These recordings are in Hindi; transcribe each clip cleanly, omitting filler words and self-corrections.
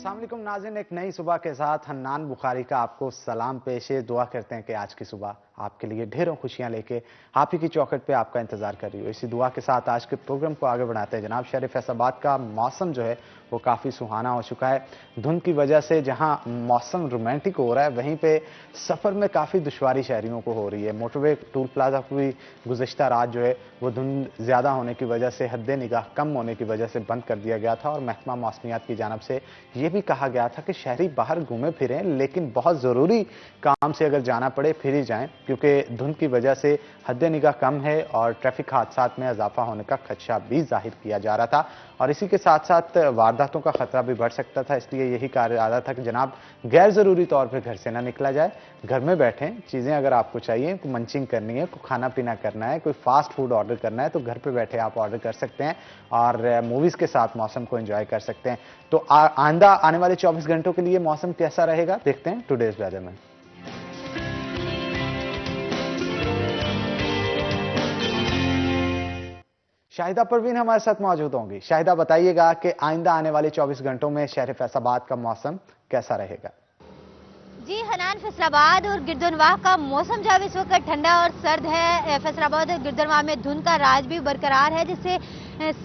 अस्सलाम वालेकुम नाज़रीन, एक नई सुबह के साथ हन्नान बुखारी का आपको सलाम पेश है। दुआ करते हैं कि आज की सुबह आपके लिए ढेरों खुशियां लेके आप ही की चौखट पे आपका इंतजार कर रही हो। इसी दुआ के साथ आज के प्रोग्राम को आगे बढ़ाते हैं। जनाब, शहर फैसलाबाद का मौसम जो है वो काफ़ी सुहाना हो चुका है। धुंध की वजह से जहां मौसम रोमांटिक हो रहा है, वहीं पे सफ़र में काफ़ी दुश्वारी शहरियों को हो रही है। मोटरवे टूल प्लाजा को भी गुज़िश्ता रात जो है वो धुंध ज़्यादा होने की वजह से, हद निगाह कम होने की वजह से बंद कर दिया गया था और महकमा मौसमियात की जानब से ये भी कहा गया था कि शहरी बाहर घूमे फिरें, लेकिन बहुत ज़रूरी काम से अगर जाना पड़े फिर ही जाएं, क्योंकि धुंध की वजह से हद निगाह कम है और ट्रैफिक हादसात में इजाफा होने का खदशा भी जाहिर किया जा रहा था। और इसी के साथ साथ वारदातों का खतरा भी बढ़ सकता था। इसलिए यही कहा जा रहा था कि जनाब, गैर ज़रूरी तौर पर घर से ना निकला जाए, घर में बैठें। चीज़ें अगर आपको चाहिए, कोई मंचिंग करनी है, कोई खाना पीना करना है, कोई फास्ट फूड ऑर्डर करना है, तो घर पे बैठे आप ऑर्डर कर सकते हैं और मूवीज़ के साथ मौसम को एंजॉय कर सकते हैं। तो आइंदा आने वाले 24 घंटों के लिए मौसम कैसा रहेगा, देखते हैं टुडेज वेदर में। शाहिदा परवीन हमारे साथ मौजूद होंगी। शाहिदा, बताइएगा कि आइंदा आने वाले 24 घंटों में शहर फैसलाबाद का मौसम कैसा रहेगा? जी हनान, फैसलाबाद और गिरदनवाह का मौसम जब इस वक्त ठंडा और सर्द है। फैसलाबाद और गिरदनवाह में धुंध का राज भी बरकरार है, जिससे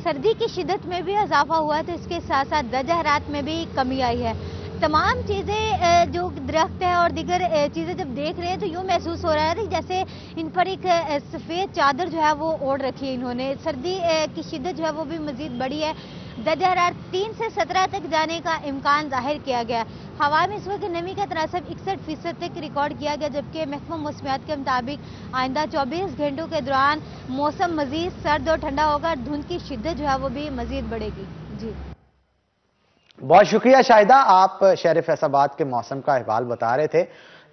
सर्दी की शिद्दत में भी इजाफा हुआ है, तो इसके साथ साथ दर्जा हरारत में भी कमी आई है। तमाम चीज़ें जो दरख्त है और दीगर चीज़ें जब देख रहे हैं तो यूँ महसूस हो रहा है जैसे इन पर एक सफ़ेद चादर जो है वो ओढ़ रखी है इन्होंने। सर्दी की शिद्दत जो है वो भी मज़ीद बढ़ी है। दर्जा हरारत 3 से 17 तक जाने का इम्कान जाहिर किया गया। हवा में इस वक्त नमी का तनासब 61% तक रिकॉर्ड किया गया, जबकि महकमा मौसमियात के मुताबिक आइंदा 24 घंटों के दौरान मौसम मज़ीद सर्द और ठंडा होगा और धुंध की शिद्दत जो है वो भी मज़ीद बढ़ेगी। जी, बहुत शुक्रिया शाहिदा, आप शहर फैसलाबाद के मौसम का अहवाल बता रहे थे।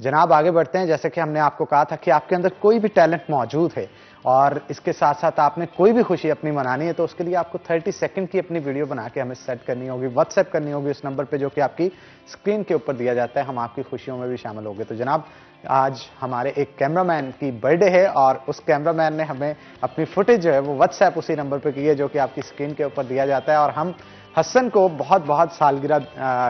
जनाब, आगे बढ़ते हैं। जैसे कि हमने आपको कहा था कि आपके अंदर कोई भी टैलेंट मौजूद है और इसके साथ साथ आपने कोई भी खुशी अपनी मनानी है, तो उसके लिए आपको 30 सेकंड की अपनी वीडियो बना के हमें सेट करनी होगी, व्हाट्सएप करनी होगी उस नंबर पे जो कि आपकी स्क्रीन के ऊपर दिया जाता है। हम आपकी खुशियों में भी शामिल होंगे। तो जनाब, आज हमारे एक कैमरामैन की बर्थडे है और उस कैमरामैन ने हमें अपनी फुटेज जो है वो व्हाट्सएप उसी नंबर पर की है जो कि आपकी स्क्रीन के ऊपर दिया जाता है। और हम हसन को बहुत बहुत सालगिरह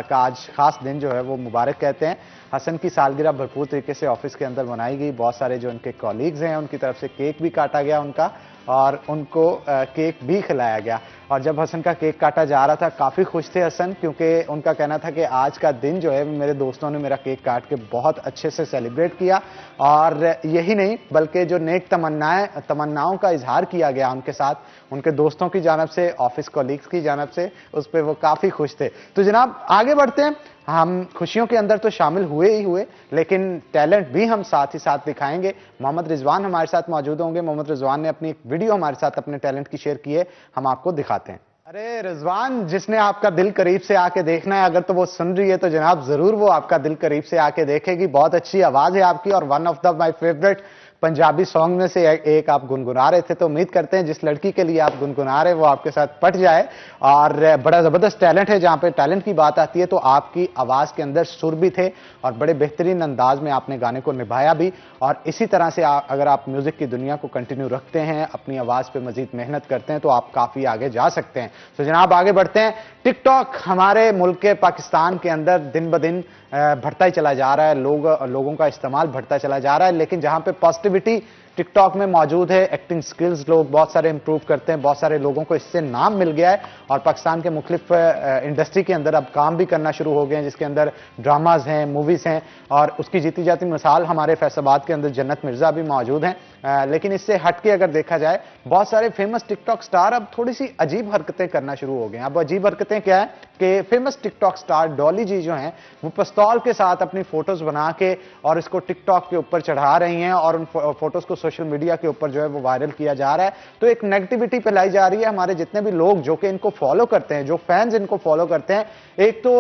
का आज खास दिन जो है वो मुबारक कहते हैं। हसन की सालगिरह भरपूर तरीके से ऑफिस के अंदर मनाई गई। बहुत सारे जो उनके कॉलीग्स हैं उनकी तरफ से केक भी काटा गया उनका, और उनको केक भी खिलाया गया। और जब हसन का केक काटा जा रहा था, काफ़ी खुश थे हसन, क्योंकि उनका कहना था कि आज का दिन जो है मेरे दोस्तों ने मेरा केक काट के बहुत अच्छे से सेलिब्रेट किया। और यही नहीं बल्कि जो नेक तमन्नाओं का इजहार किया गया उनके साथ, उनके दोस्तों की जानब से, ऑफिस कॉलीग्स की जानब से, उस पर वो काफ़ी खुश थे। तो जनाब, आगे बढ़ते हैं। हम खुशियों के अंदर तो शामिल हुए ही हुए, लेकिन टैलेंट भी हम साथ ही साथ दिखाएंगे। मोहम्मद रिजवान हमारे साथ मौजूद होंगे। मोहम्मद रिजवान ने अपनी एक वीडियो हमारे साथ अपने टैलेंट की शेयर की है, हम आपको दिखाते हैं। अरे रिजवान, जिसने आपका दिल करीब से आके देखना है, अगर तो वो सुन रही है तो जनाब जरूर वो आपका दिल करीब से आके देखेगी। बहुत अच्छी आवाज है आपकी और one of the my favourite Punjabi song में से एक आप गुनगुना रहे थे। तो उम्मीद करते हैं जिस लड़की के लिए आप गुनगुना रहे हैं वो आपके साथ पट जाए। और बड़ा जबरदस्त टैलेंट है। जहां पे टैलेंट की बात आती है तो आपकी आवाज के अंदर सुर भी थे और बड़े बेहतरीन अंदाज में आपने गाने को निभाया भी। और इसी तरह से अगर आप म्यूजिक की दुनिया को कंटिन्यू रखते हैं, अपनी आवाज पे मजीद मेहनत करते हैं, तो आप काफी आगे जा सकते हैं। तो जनाब, आगे बढ़ते हैं। टिकटॉक हमारे मुल्क के पाकिस्तान के अंदर दिन ब दिन बढ़ता ही चला जा रहा है। लोगों का इस्तेमाल बढ़ता चला जा रहा है, लेकिन जहां पे पॉजिटिविटी टिकटॉक में मौजूद है, एक्टिंग स्किल्स लोग बहुत सारे इंप्रूव करते हैं, बहुत सारे लोगों को इससे नाम मिल गया है और पाकिस्तान के मुख्तलिफ इंडस्ट्री के अंदर अब काम भी करना शुरू हो गए हैं, जिसके अंदर ड्रामाज हैं, मूवीज हैं। और उसकी जीती जाती मिसाल हमारे फैसलाबाद के अंदर जन्नत मिर्जा भी मौजूद हैं। लेकिन इससे हटके अगर देखा जाए, बहुत सारे फेमस टिकटॉक स्टार अब थोड़ी सी अजीब हरकतें करना शुरू हो गए हैं। अब अजीब हरकतें क्या है कि फेमस टिकटॉक स्टार डॉली जी जो हैं वो पिस्तौल के साथ अपनी फोटोज बना के और इसको टिकटॉक के ऊपर चढ़ा रही हैं और उन फोटोज को सोशल मीडिया के ऊपर जो है वो वायरल किया जा रहा है। तो एक नेगेटिविटी फैलाई जा रही है। हमारे जितने भी लोग जो कि इनको फॉलो करते हैं, जो फैंस इनको फॉलो करते हैं, एक तो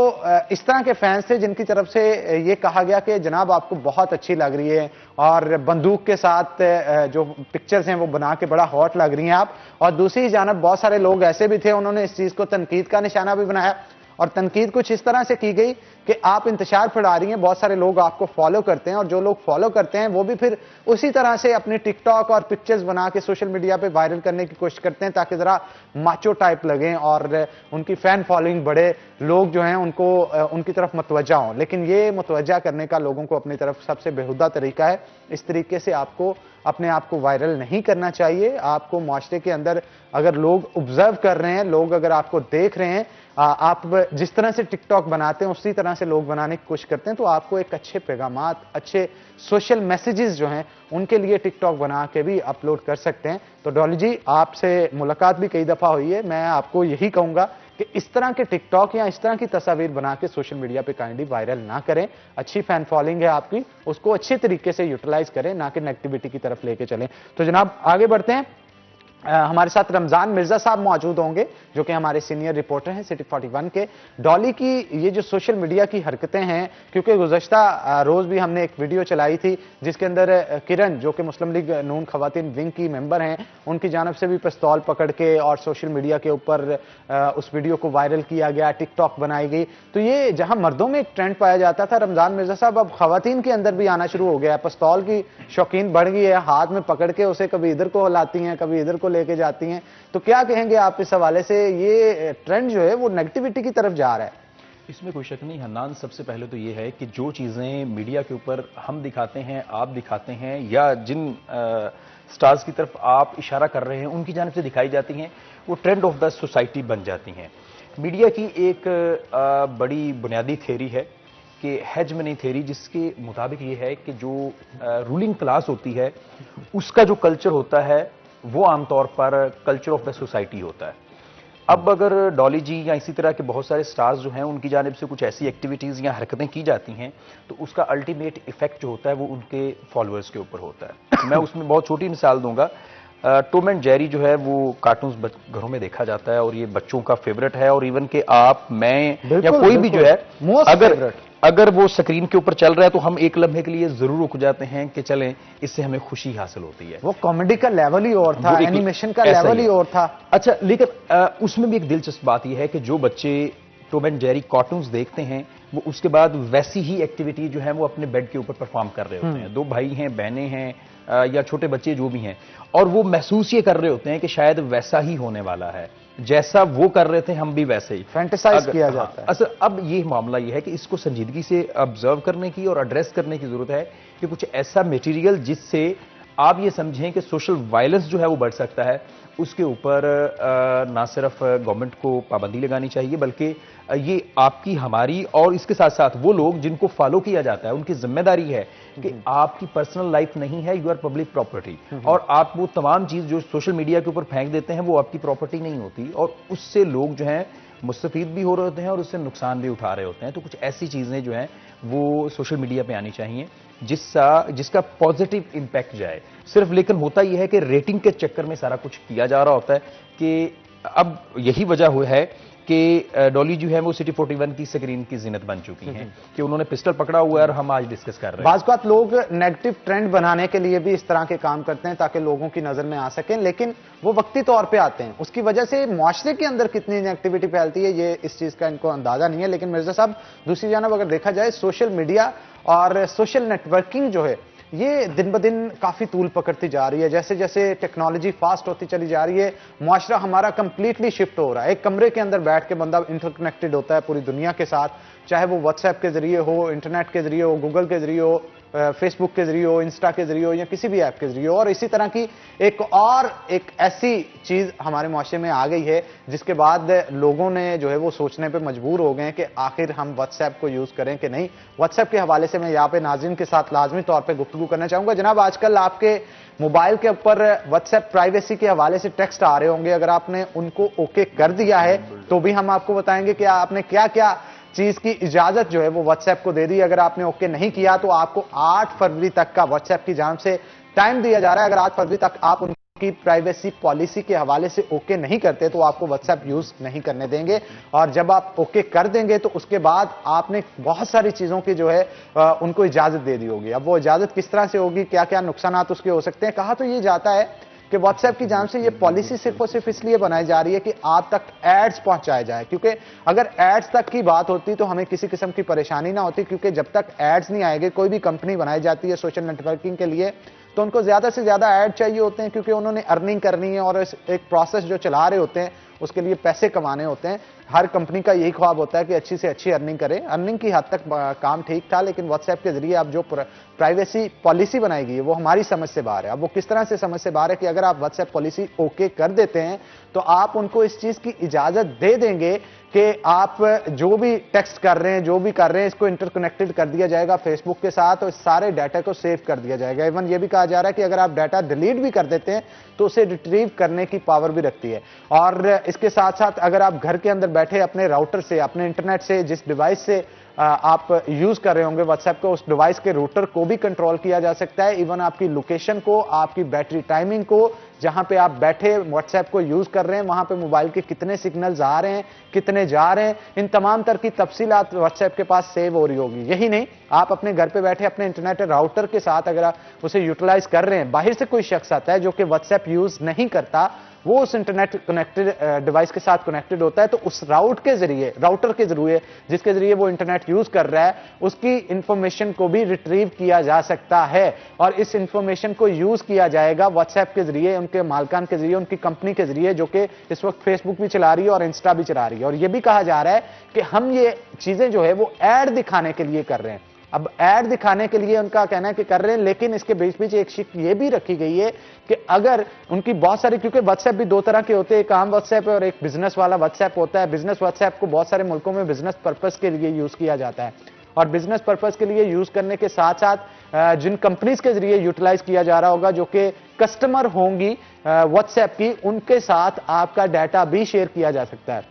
इस तरह के फैंस थे जिनकी तरफ से ये कहा गया कि जनाब आपको बहुत अच्छी लग रही है और बंदूक के साथ जो पिक्चर्स हैं वो बना के बड़ा हॉट लग रही हैं आप। और दूसरी जानब बहुत सारे लोग ऐसे भी थे, उन्होंने इस चीज को तनकीद का निशाना भी बनाया और तनकीद कुछ इस तरह से की गई कि आप इंतशार फैला रही हैं, बहुत सारे लोग आपको फॉलो करते हैं और जो लोग फॉलो करते हैं वो भी फिर उसी तरह से अपनी टिकटॉक और पिक्चर्स बना के सोशल मीडिया पे वायरल करने की कोशिश करते हैं ताकि जरा माचो टाइप लगें और उनकी फैन फॉलोइंग बढ़े, लोग जो हैं उनको उनकी तरफ मुतवज्जा हों। लेकिन ये मुतवज्जा करने का लोगों को अपनी तरफ सबसे बेहुदा तरीका है। इस तरीके से आपको अपने आप को वायरल नहीं करना चाहिए। आपको माशरे के अंदर अगर लोग ऑब्जर्व कर रहे हैं, लोग अगर आपको देख रहे हैं, आप जिस तरह से टिकटॉक बनाते हैं उसी तरह से लोग बनाने की कोशिश करते हैं, तो आपको एक अच्छे पैगामात, अच्छे सोशल मैसेजेस जो हैं उनके लिए टिकटॉक बना के भी अपलोड कर सकते हैं। तो डॉली जी, आपसे मुलाकात भी कई दफा हुई है, मैं आपको यही कहूंगा कि इस तरह के टिकटॉक या इस तरह की तस्वीर बना के सोशल मीडिया पे काइंडली वायरल ना करें। अच्छी फैन फॉलोइंग है आपकी, उसको अच्छे तरीके से यूटिलाइज करें, ना कि नेगेटिविटी की तरफ लेके चलें। तो जनाब आगे बढ़ते हैं। हमारे साथ रमजान मिर्जा साहब मौजूद होंगे जो कि हमारे सीनियर रिपोर्टर हैं सिटी 41 के। डॉली की ये जो सोशल मीडिया की हरकतें हैं, क्योंकि गुज़श्ता रोज भी हमने एक वीडियो चलाई थी जिसके अंदर किरण जो कि मुस्लिम लीग नून खवातीन विंग की मेंबर हैं, उनकी जानब से भी पिस्तौल पकड़ के और सोशल मीडिया के ऊपर उस वीडियो को वायरल किया गया, टिकटॉक बनाई गई। तो ये जहां मर्दों में एक ट्रेंड पाया जाता था रमजान मिर्जा साहब, अब खवातीन के अंदर भी आना शुरू हो गया है। पिस्तौल की शौकीन बढ़ गई है, हाथ में पकड़ के उसे कभी इधर को हिलाती हैं, कभी इधर को लेके जाती हैं। तो क्या कहेंगे आप इस हवाले से, ये ट्रेंड जो है वो नेगेटिविटी की तरफ जा रहा है? इसमें कोई शक नहीं हन्नान। सबसे पहले तो ये है कि जो चीज़ें मीडिया के ऊपर हम दिखाते हैं, आप दिखाते हैं, या जिन स्टार्स की तरफ आप इशारा कर रहे हैं उनकी जानिब से दिखाई जाती हैं, वो ट्रेंड ऑफ द सोसाइटी बन जाती हैं। मीडिया की एक बड़ी बुनियादी थ्योरी है कि हेजमनी थ्योरी, जिसके मुताबिक ये है कि जो रूलिंग क्लास होती है उसका जो कल्चर होता है वो आमतौर पर कल्चर ऑफ द सोसाइटी होता है। अब अगर डॉली जी या इसी तरह के बहुत सारे स्टार्स जो हैं उनकी जानिब से कुछ ऐसी एक्टिविटीज़ या हरकतें की जाती हैं तो उसका अल्टीमेट इफेक्ट जो होता है वो उनके फॉलोअर्स के ऊपर होता है। मैं उसमें बहुत छोटी मिसाल दूंगा। टॉम एंड जेरी जो है वो कार्टून्स घरों में देखा जाता है और ये बच्चों का फेवरेट है, और इवन के आप, मैं या कोई भी जो है अगर वो स्क्रीन के ऊपर चल रहा है तो हम एक लम्हे के लिए जरूर रुक जाते हैं कि चलें, इससे हमें खुशी हासिल होती है। वो कॉमेडी का लेवल ही और था, एनिमेशन का लेवल ही और था। अच्छा, लेकिन उसमें भी एक दिलचस्प बात यह है कि जो बच्चे टॉम एंड जेरी कार्टून्स देखते हैं वो उसके बाद वैसी ही एक्टिविटी जो है वो अपने बेड के ऊपर परफॉर्म कर रहे होते हैं। दो भाई हैं, बहनें हैं या छोटे बच्चे जो भी हैं, और वो महसूस ये कर रहे होते हैं कि शायद वैसा ही होने वाला है, जैसा वो कर रहे थे हम भी वैसे ही फैंटेसाइज किया जाता है। अच्छा, अब ये मामला ये है कि इसको संजीदगी से ऑब्जर्व करने की और एड्रेस करने की जरूरत है कि कुछ ऐसा मटेरियल जिससे आप ये समझें कि सोशल वायलेंस जो है वो बढ़ सकता है, उसके ऊपर ना सिर्फ गवर्नमेंट को पाबंदी लगानी चाहिए बल्कि ये आपकी, हमारी और इसके साथ साथ वो लोग जिनको फॉलो किया जाता है उनकी जिम्मेदारी है कि आपकी पर्सनल लाइफ नहीं है, यू आर पब्लिक प्रॉपर्टी, और आप वो तमाम चीज जो सोशल मीडिया के ऊपर फेंक देते हैं वो आपकी प्रॉपर्टी नहीं होती, और उससे लोग जो हैं मुस्तफीद भी हो रहे होते हैं और उससे नुकसान भी उठा रहे होते हैं। तो कुछ ऐसी चीजें जो हैं वो सोशल मीडिया पे आनी चाहिए जिसका पॉजिटिव इम्पैक्ट जाए सिर्फ। लेकिन होता यह है कि रेटिंग के चक्कर में सारा कुछ किया जा रहा होता है कि अब यही वजह हुई है कि डॉली जो है वो सिटी 41 की स्क्रीन की जिन्नत बन चुकी हैं कि उन्होंने पिस्टल पकड़ा हुआ है और हम आज डिस्कस कर रहे हैं। बाज़ बात लोग नेगेटिव ट्रेंड बनाने के लिए भी इस तरह के काम करते हैं ताकि लोगों की नजर में आ सकें, लेकिन वो वक्ती तौर पे आते हैं, उसकी वजह से मुआशरे के अंदर कितनी नेगेटिविटी फैलती है ये इस चीज का इनको अंदाजा नहीं है। लेकिन मिर्जा साहब, दूसरी जानब अगर देखा जाए सोशल मीडिया और सोशल नेटवर्किंग जो है ये दिन ब दिन काफी तूल पकड़ती जा रही है। जैसे जैसे टेक्नोलॉजी फास्ट होती चली जा रही है, मुआशरा हमारा कंप्लीटली शिफ्ट हो रहा है। एक कमरे के अंदर बैठ के बंदा इंटरकनेक्टेड होता है पूरी दुनिया के साथ, चाहे वो व्हाट्सएप के जरिए हो, इंटरनेट के जरिए हो, गूगल के जरिए हो, फेसबुक के जरिए हो, इंस्टा के जरिए हो, या किसी भी ऐप के जरिए हो। और इसी तरह की एक ऐसी चीज हमारे मुआशरे में आ गई है जिसके बाद लोगों ने जो है वो सोचने पे मजबूर हो गए हैं कि आखिर हम व्हाट्सएप को यूज करें कि नहीं। व्हाट्सएप के हवाले से मैं यहाँ पे नाज़रीन के साथ लाजमी तौर पर गुफ्तगू करना चाहूंगा। जनाब, आजकल आपके मोबाइल के ऊपर व्हाट्सएप प्राइवेसी के हवाले से टेक्स्ट आ रहे होंगे, अगर आपने उनको ओके कर दिया है तो भी हम आपको बताएंगे कि आपने क्या क्या चीज की इजाजत जो है वो व्हाट्सएप को दे दी। अगर आपने ओके नहीं किया तो आपको 8 फरवरी तक का व्हाट्सएप की जानिब से टाइम दिया जा रहा है। अगर 8 फरवरी तक आप उनकी प्राइवेसी पॉलिसी के हवाले से ओके नहीं करते तो आपको व्हाट्सएप यूज नहीं करने देंगे, और जब आप ओके कर देंगे तो उसके बाद आपने बहुत सारी चीजों की जो है उनको इजाजत दे दी होगी। अब वो इजाजत किस तरह से होगी, क्या क्या नुकसान उसके हो सकते हैं, कहा तो ये जाता है कि व्हाट्सएप की जान से ये पॉलिसी सिर्फ और सिर्फ इसलिए बनाई जा रही है कि आप तक एड्स पहुंचाए जाए, क्योंकि अगर एड्स तक की बात होती तो हमें किसी किस्म की परेशानी ना होती, क्योंकि जब तक एड्स नहीं आएंगे, कोई भी कंपनी बनाई जाती है सोशल नेटवर्किंग के लिए तो उनको ज्यादा से ज्यादा ऐड चाहिए होते हैं, क्योंकि उन्होंने अर्निंग करनी है और एक प्रोसेस जो चला रहे होते हैं उसके लिए पैसे कमाने होते हैं। हर कंपनी का यही ख्वाब होता है कि अच्छी से अच्छी अर्निंग करें। अर्निंग की हद तक काम ठीक था, लेकिन व्हाट्सएप के जरिए अब जो प्राइवेसी पॉलिसी बनाई गई है वो हमारी समझ से बाहर है। अब वो किस तरह से समझ से बाहर है कि अगर आप व्हाट्सएप पॉलिसी ओके कर देते हैं तो आप उनको इस चीज की इजाजत दे देंगे कि आप जो भी टेक्स्ट कर रहे हैं, जो भी कर रहे हैं, इसको इंटरकनेक्टेड कर दिया जाएगा फेसबुक के साथ और सारे डाटा को सेव कर दिया जाएगा। इवन ये भी कहा जा रहा है कि अगर आप डाटा डिलीट भी कर देते हैं तो उसे रिट्रीव करने की पावर भी रखती है। और इसके साथ साथ अगर आप घर के अंदर बैठे अपने राउटर से, अपने इंटरनेट से, जिस डिवाइस से आप यूज कर रहे होंगे व्हाट्सएप को, उस डिवाइस के रूटर को भी कंट्रोल किया जा सकता है। इवन आपकी लोकेशन को, आपकी बैटरी टाइमिंग को, जहां पे आप बैठे व्हाट्सएप को यूज कर रहे हैं वहां पे मोबाइल के कितने सिग्नल्स आ रहे हैं, कितने जा रहे हैं, इन तमाम तरह की तफसीलात व्हाट्सएप के पास सेव हो रही होगी। यही नहीं, आप अपने घर पे बैठे अपने इंटरनेट राउटर के साथ अगर आप उसे यूटिलाइज कर रहे हैं, बाहर से कोई शख्स आता है जो कि व्हाट्सएप यूज नहीं करता, वो उस इंटरनेट कनेक्टेड डिवाइस के साथ कनेक्टेड होता है, तो उस राउटर के जरिए जिसके जरिए वो इंटरनेट यूज कर रहा है, उसकी इंफॉर्मेशन को भी रिट्रीव किया जा सकता है। और इस इंफॉर्मेशन को यूज किया जाएगा व्हाट्सएप के जरिए, उनके मालकान के जरिए, उनकी कंपनी के जरिए, जो कि इस वक्त फेसबुक भी चला रही है और इंस्टा भी चला रही है। और यह भी कहा जा रहा है कि हम ये चीजें जो है वो ऐड दिखाने के लिए कर रहे हैं। अब ऐड दिखाने के लिए उनका कहना है कि कर रहे हैं, लेकिन इसके बीच बीच एक शिक ये भी रखी गई है कि अगर उनकी बहुत सारी, क्योंकि व्हाट्सएप भी दो तरह के होते हैं, एक आम व्हाट्सएप है और एक बिजनेस वाला व्हाट्सएप होता है। बिजनेस व्हाट्सएप को बहुत सारे मुल्कों में बिजनेस पर्पस के लिए यूज किया जाता है, और बिजनेस पर्पस के लिए यूज करने के साथ साथ जिन कंपनीज के जरिए यूटिलाइज किया जा रहा होगा, जो कि कस्टमर होंगी व्हाट्सएप की, उनके साथ आपका डाटा भी शेयर किया जा सकता है।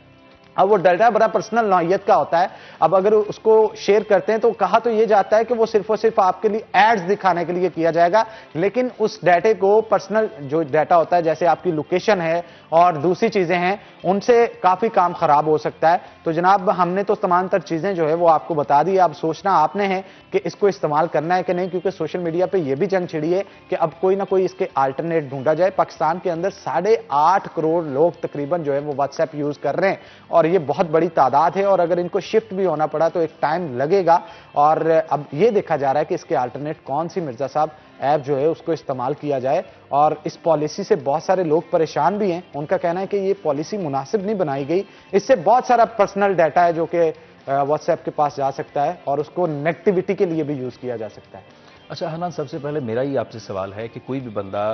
अब वो डाटा बड़ा पर्सनल नौइयत का होता है। अब अगर उसको शेयर करते हैं तो कहा तो ये जाता है कि वो सिर्फ और सिर्फ आपके लिए एड्स दिखाने के लिए किया जाएगा, लेकिन उस डाटे को, पर्सनल जो डाटा होता है जैसे आपकी लोकेशन है और दूसरी चीजें हैं, उनसे काफी काम खराब हो सकता है। तो जनाब हमने तो तमाम तर चीजें जो है वो आपको बता दी, अब सोचना आपने है कि इसको इस्तेमाल करना है कि नहीं, क्योंकि सोशल मीडिया पे ये भी जंग छिड़ी है कि अब कोई ना कोई इसके अल्टरनेट ढूंढा जाए। पाकिस्तान के अंदर 8.5 करोड़ लोग तकरीबन जो है वो व्हाट्सएप यूज कर रहे हैं और ये बहुत बड़ी तादाद है, और अगर इनको शिफ्ट भी होना पड़ा तो एक टाइम लगेगा। और अब ये देखा जा रहा है कि इसके अल्टरनेट कौन सी मिर्जा साहब ऐप जो है उसको इस्तेमाल किया जाए। और इस पॉलिसी से बहुत सारे लोग परेशान भी हैं, उनका कहना है कि ये पॉलिसी मुनासिब नहीं बनाई गई, इससे बहुत सारा पर्सनल डाटा है जो कि व्हाट्सएप के पास जा सकता है और उसको नेगेटिविटी के लिए भी यूज किया जा सकता है। अच्छा हनान, सबसे पहले मेरा ही आपसे सवाल है कि कोई भी बंदा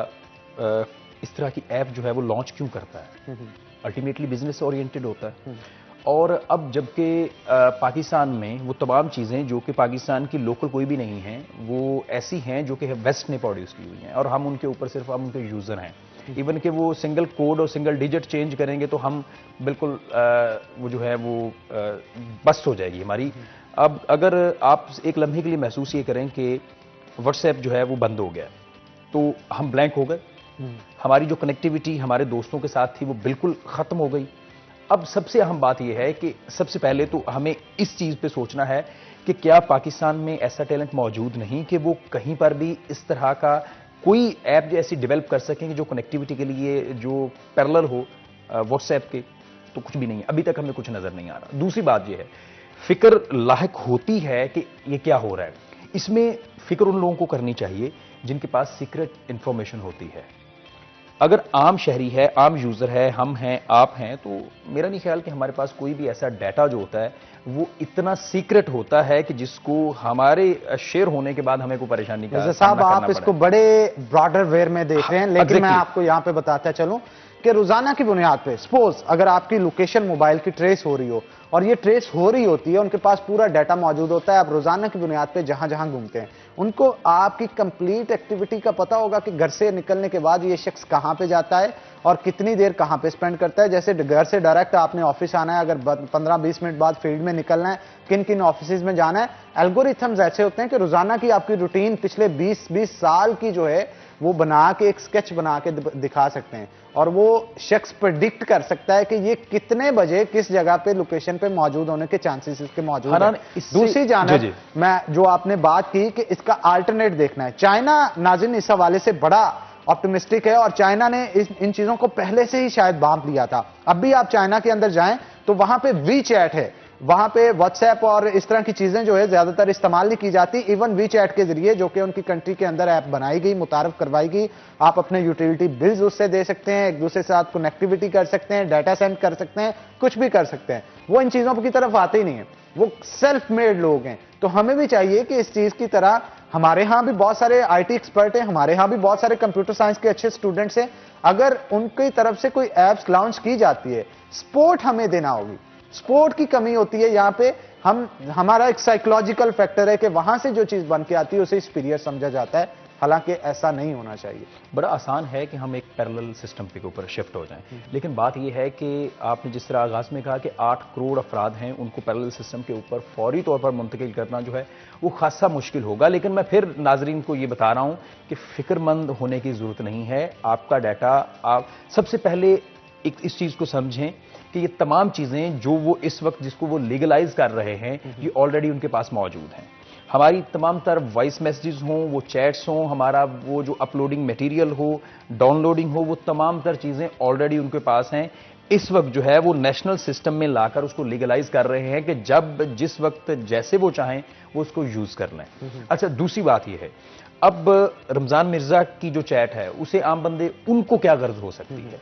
इस तरह की ऐप जो है वो लॉन्च क्यों करता है? अल्टीमेटली बिजनेस ओरिएंटेड होता है। और अब जबकि पाकिस्तान में वो तमाम चीज़ें जो कि पाकिस्तान की लोकल कोई भी नहीं है, वो ऐसी हैं जो कि वेस्ट ने प्रोड्यूस की हुई हैं, और हम उनके ऊपर सिर्फ हम उनके यूज़र हैं। इवन कि वो सिंगल कोड और सिंगल डिजिट चेंज करेंगे तो हम बिल्कुल वो जो है वो बस हो जाएगी हमारी। अब अगर आप एक लम्हे के लिए महसूस ये करें कि व्हाट्सएप जो है वो बंद हो गया तो हम ब्लैंक हो गए, हमारी जो कनेक्टिविटी हमारे दोस्तों के साथ थी वो बिल्कुल ख़त्म हो गई। अब सबसे अहम बात यह है कि सबसे पहले तो हमें इस चीज़ पे सोचना है कि क्या पाकिस्तान में ऐसा टैलेंट मौजूद नहीं कि वो कहीं पर भी इस तरह का कोई ऐप ऐसी डेवलप कर सकें जो कनेक्टिविटी के लिए जो पैरेलल हो व्हाट्सएप के। तो कुछ भी नहीं है, अभी तक हमें कुछ नज़र नहीं आ रहा। दूसरी बात यह है, फिक्र लायक होती है कि ये क्या हो रहा है। इसमें फिक्र उन लोगों को करनी चाहिए जिनके पास सीक्रेट इंफॉर्मेशन होती है। अगर आम शहरी है, आम यूजर है, हम हैं, आप हैं, तो मेरा नहीं ख्याल कि हमारे पास कोई भी ऐसा डाटा जो होता है वो इतना सीक्रेट होता है कि जिसको हमारे शेयर होने के बाद हमें कोई परेशानी का साहब आप इसको बड़े ब्रॉडर वेयर में देख रहे हैं, लेकिन मैं आपको यहां पे बताता चलूं कि रोजाना की बुनियाद पे सपोज अगर आपकी लोकेशन मोबाइल की ट्रेस हो रही हो, और ये ट्रेस हो रही होती है, उनके पास पूरा डाटा मौजूद होता है, आप रोजाना की बुनियाद पे जहां जहां घूमते हैं उनको आपकी कंप्लीट एक्टिविटी का पता होगा कि घर से निकलने के बाद ये शख्स कहां पे जाता है और कितनी देर कहां पे स्पेंड करता है। जैसे घर से डायरेक्ट आपने ऑफिस आना है, अगर 15-20 मिनट बाद फील्ड में निकलना है, किन किन ऑफिस में जाना है, एल्गोरिथम्स ऐसे होते हैं कि रोजाना की आपकी रूटीन पिछले 20 साल की जो है वो बना के एक स्केच बना के दिखा सकते हैं, और वो शख्स प्रेडिक्ट कर सकता है कि ये कितने बजे किस जगह पे लोकेशन पे मौजूद होने के चांसेस इसके मौजूद हैं। दूसरी जानब मैं जो आपने बात की कि इसका अल्टरनेट देखना है, चाइना नाज़रीन इस हवाले से बड़ा ऑप्टिमिस्टिक है और चाइना ने इन चीजों को पहले से ही शायद बांध लिया था। अब भी आप चाइना के अंदर जाएं तो वहां पे वी चैट है, वहां पे व्हाट्सएप और इस तरह की चीजें जो है ज्यादातर इस्तेमाल नहीं की जाती। इवन वी चैट के जरिए, जो कि उनकी कंट्री के अंदर ऐप बनाई गई, मुतारफ करवाई गई, आप अपने यूटिलिटी बिल्स उससे दे सकते हैं, एक दूसरे के साथ कनेक्टिविटी कर सकते हैं, डाटा सेंड कर सकते हैं, कुछ भी कर सकते हैं। वो इन चीजों की तरफ आते ही नहीं है, वो सेल्फ मेड लोग हैं। तो हमें भी चाहिए कि इस चीज की तरह, हमारे यहां भी बहुत सारे आईटी एक्सपर्ट हैं, हमारे यहां भी बहुत सारे कंप्यूटर साइंस के अच्छे स्टूडेंट्स हैं, अगर उनकी तरफ से कोई एप्स लॉन्च की जाती है, सपोर्ट हमें देना होगी। सपोर्ट की कमी होती है यहां पे। हमारा एक साइकोलॉजिकल फैक्टर है कि वहां से जो चीज बन के आती है उसे सुपीरियर समझा जाता है, हालांकि ऐसा नहीं होना चाहिए। बड़ा आसान है कि हम एक पैरेलल सिस्टम के ऊपर शिफ्ट हो जाएं, लेकिन बात यह है कि आपने जिस तरह आगाज में कहा कि 8 करोड़ अफराद हैं, उनको पैरेलल सिस्टम के ऊपर फौरी तौर पर मुंतकिल करना जो है वो खासा मुश्किल होगा। लेकिन मैं फिर नाजरीन को ये बता रहा हूं कि फिक्रमंद होने की जरूरत नहीं है। आपका डाटा, आप सबसे पहले एक इस चीज को समझें कि ये तमाम चीजें जो वो इस वक्त जिसको वो लीगलाइज कर रहे हैं, ये ऑलरेडी उनके पास मौजूद हैं। हमारी तमाम तरफ वॉइस मैसेजेस हों, वो चैट्स हों, हमारा वो जो अपलोडिंग मटेरियल हो, डाउनलोडिंग हो, वो तमाम तर चीजें ऑलरेडी उनके पास हैं। इस वक्त जो है वो नेशनल सिस्टम में लाकर उसको लीगलाइज कर रहे हैं कि जब जिस वक्त जैसे वो चाहें वो उसको यूज कर लें। अच्छा, दूसरी बात यह है, अब रमजान मिर्जा की जो चैट है उसे आम बंदे, उनको क्या गर्ज हो सकती है?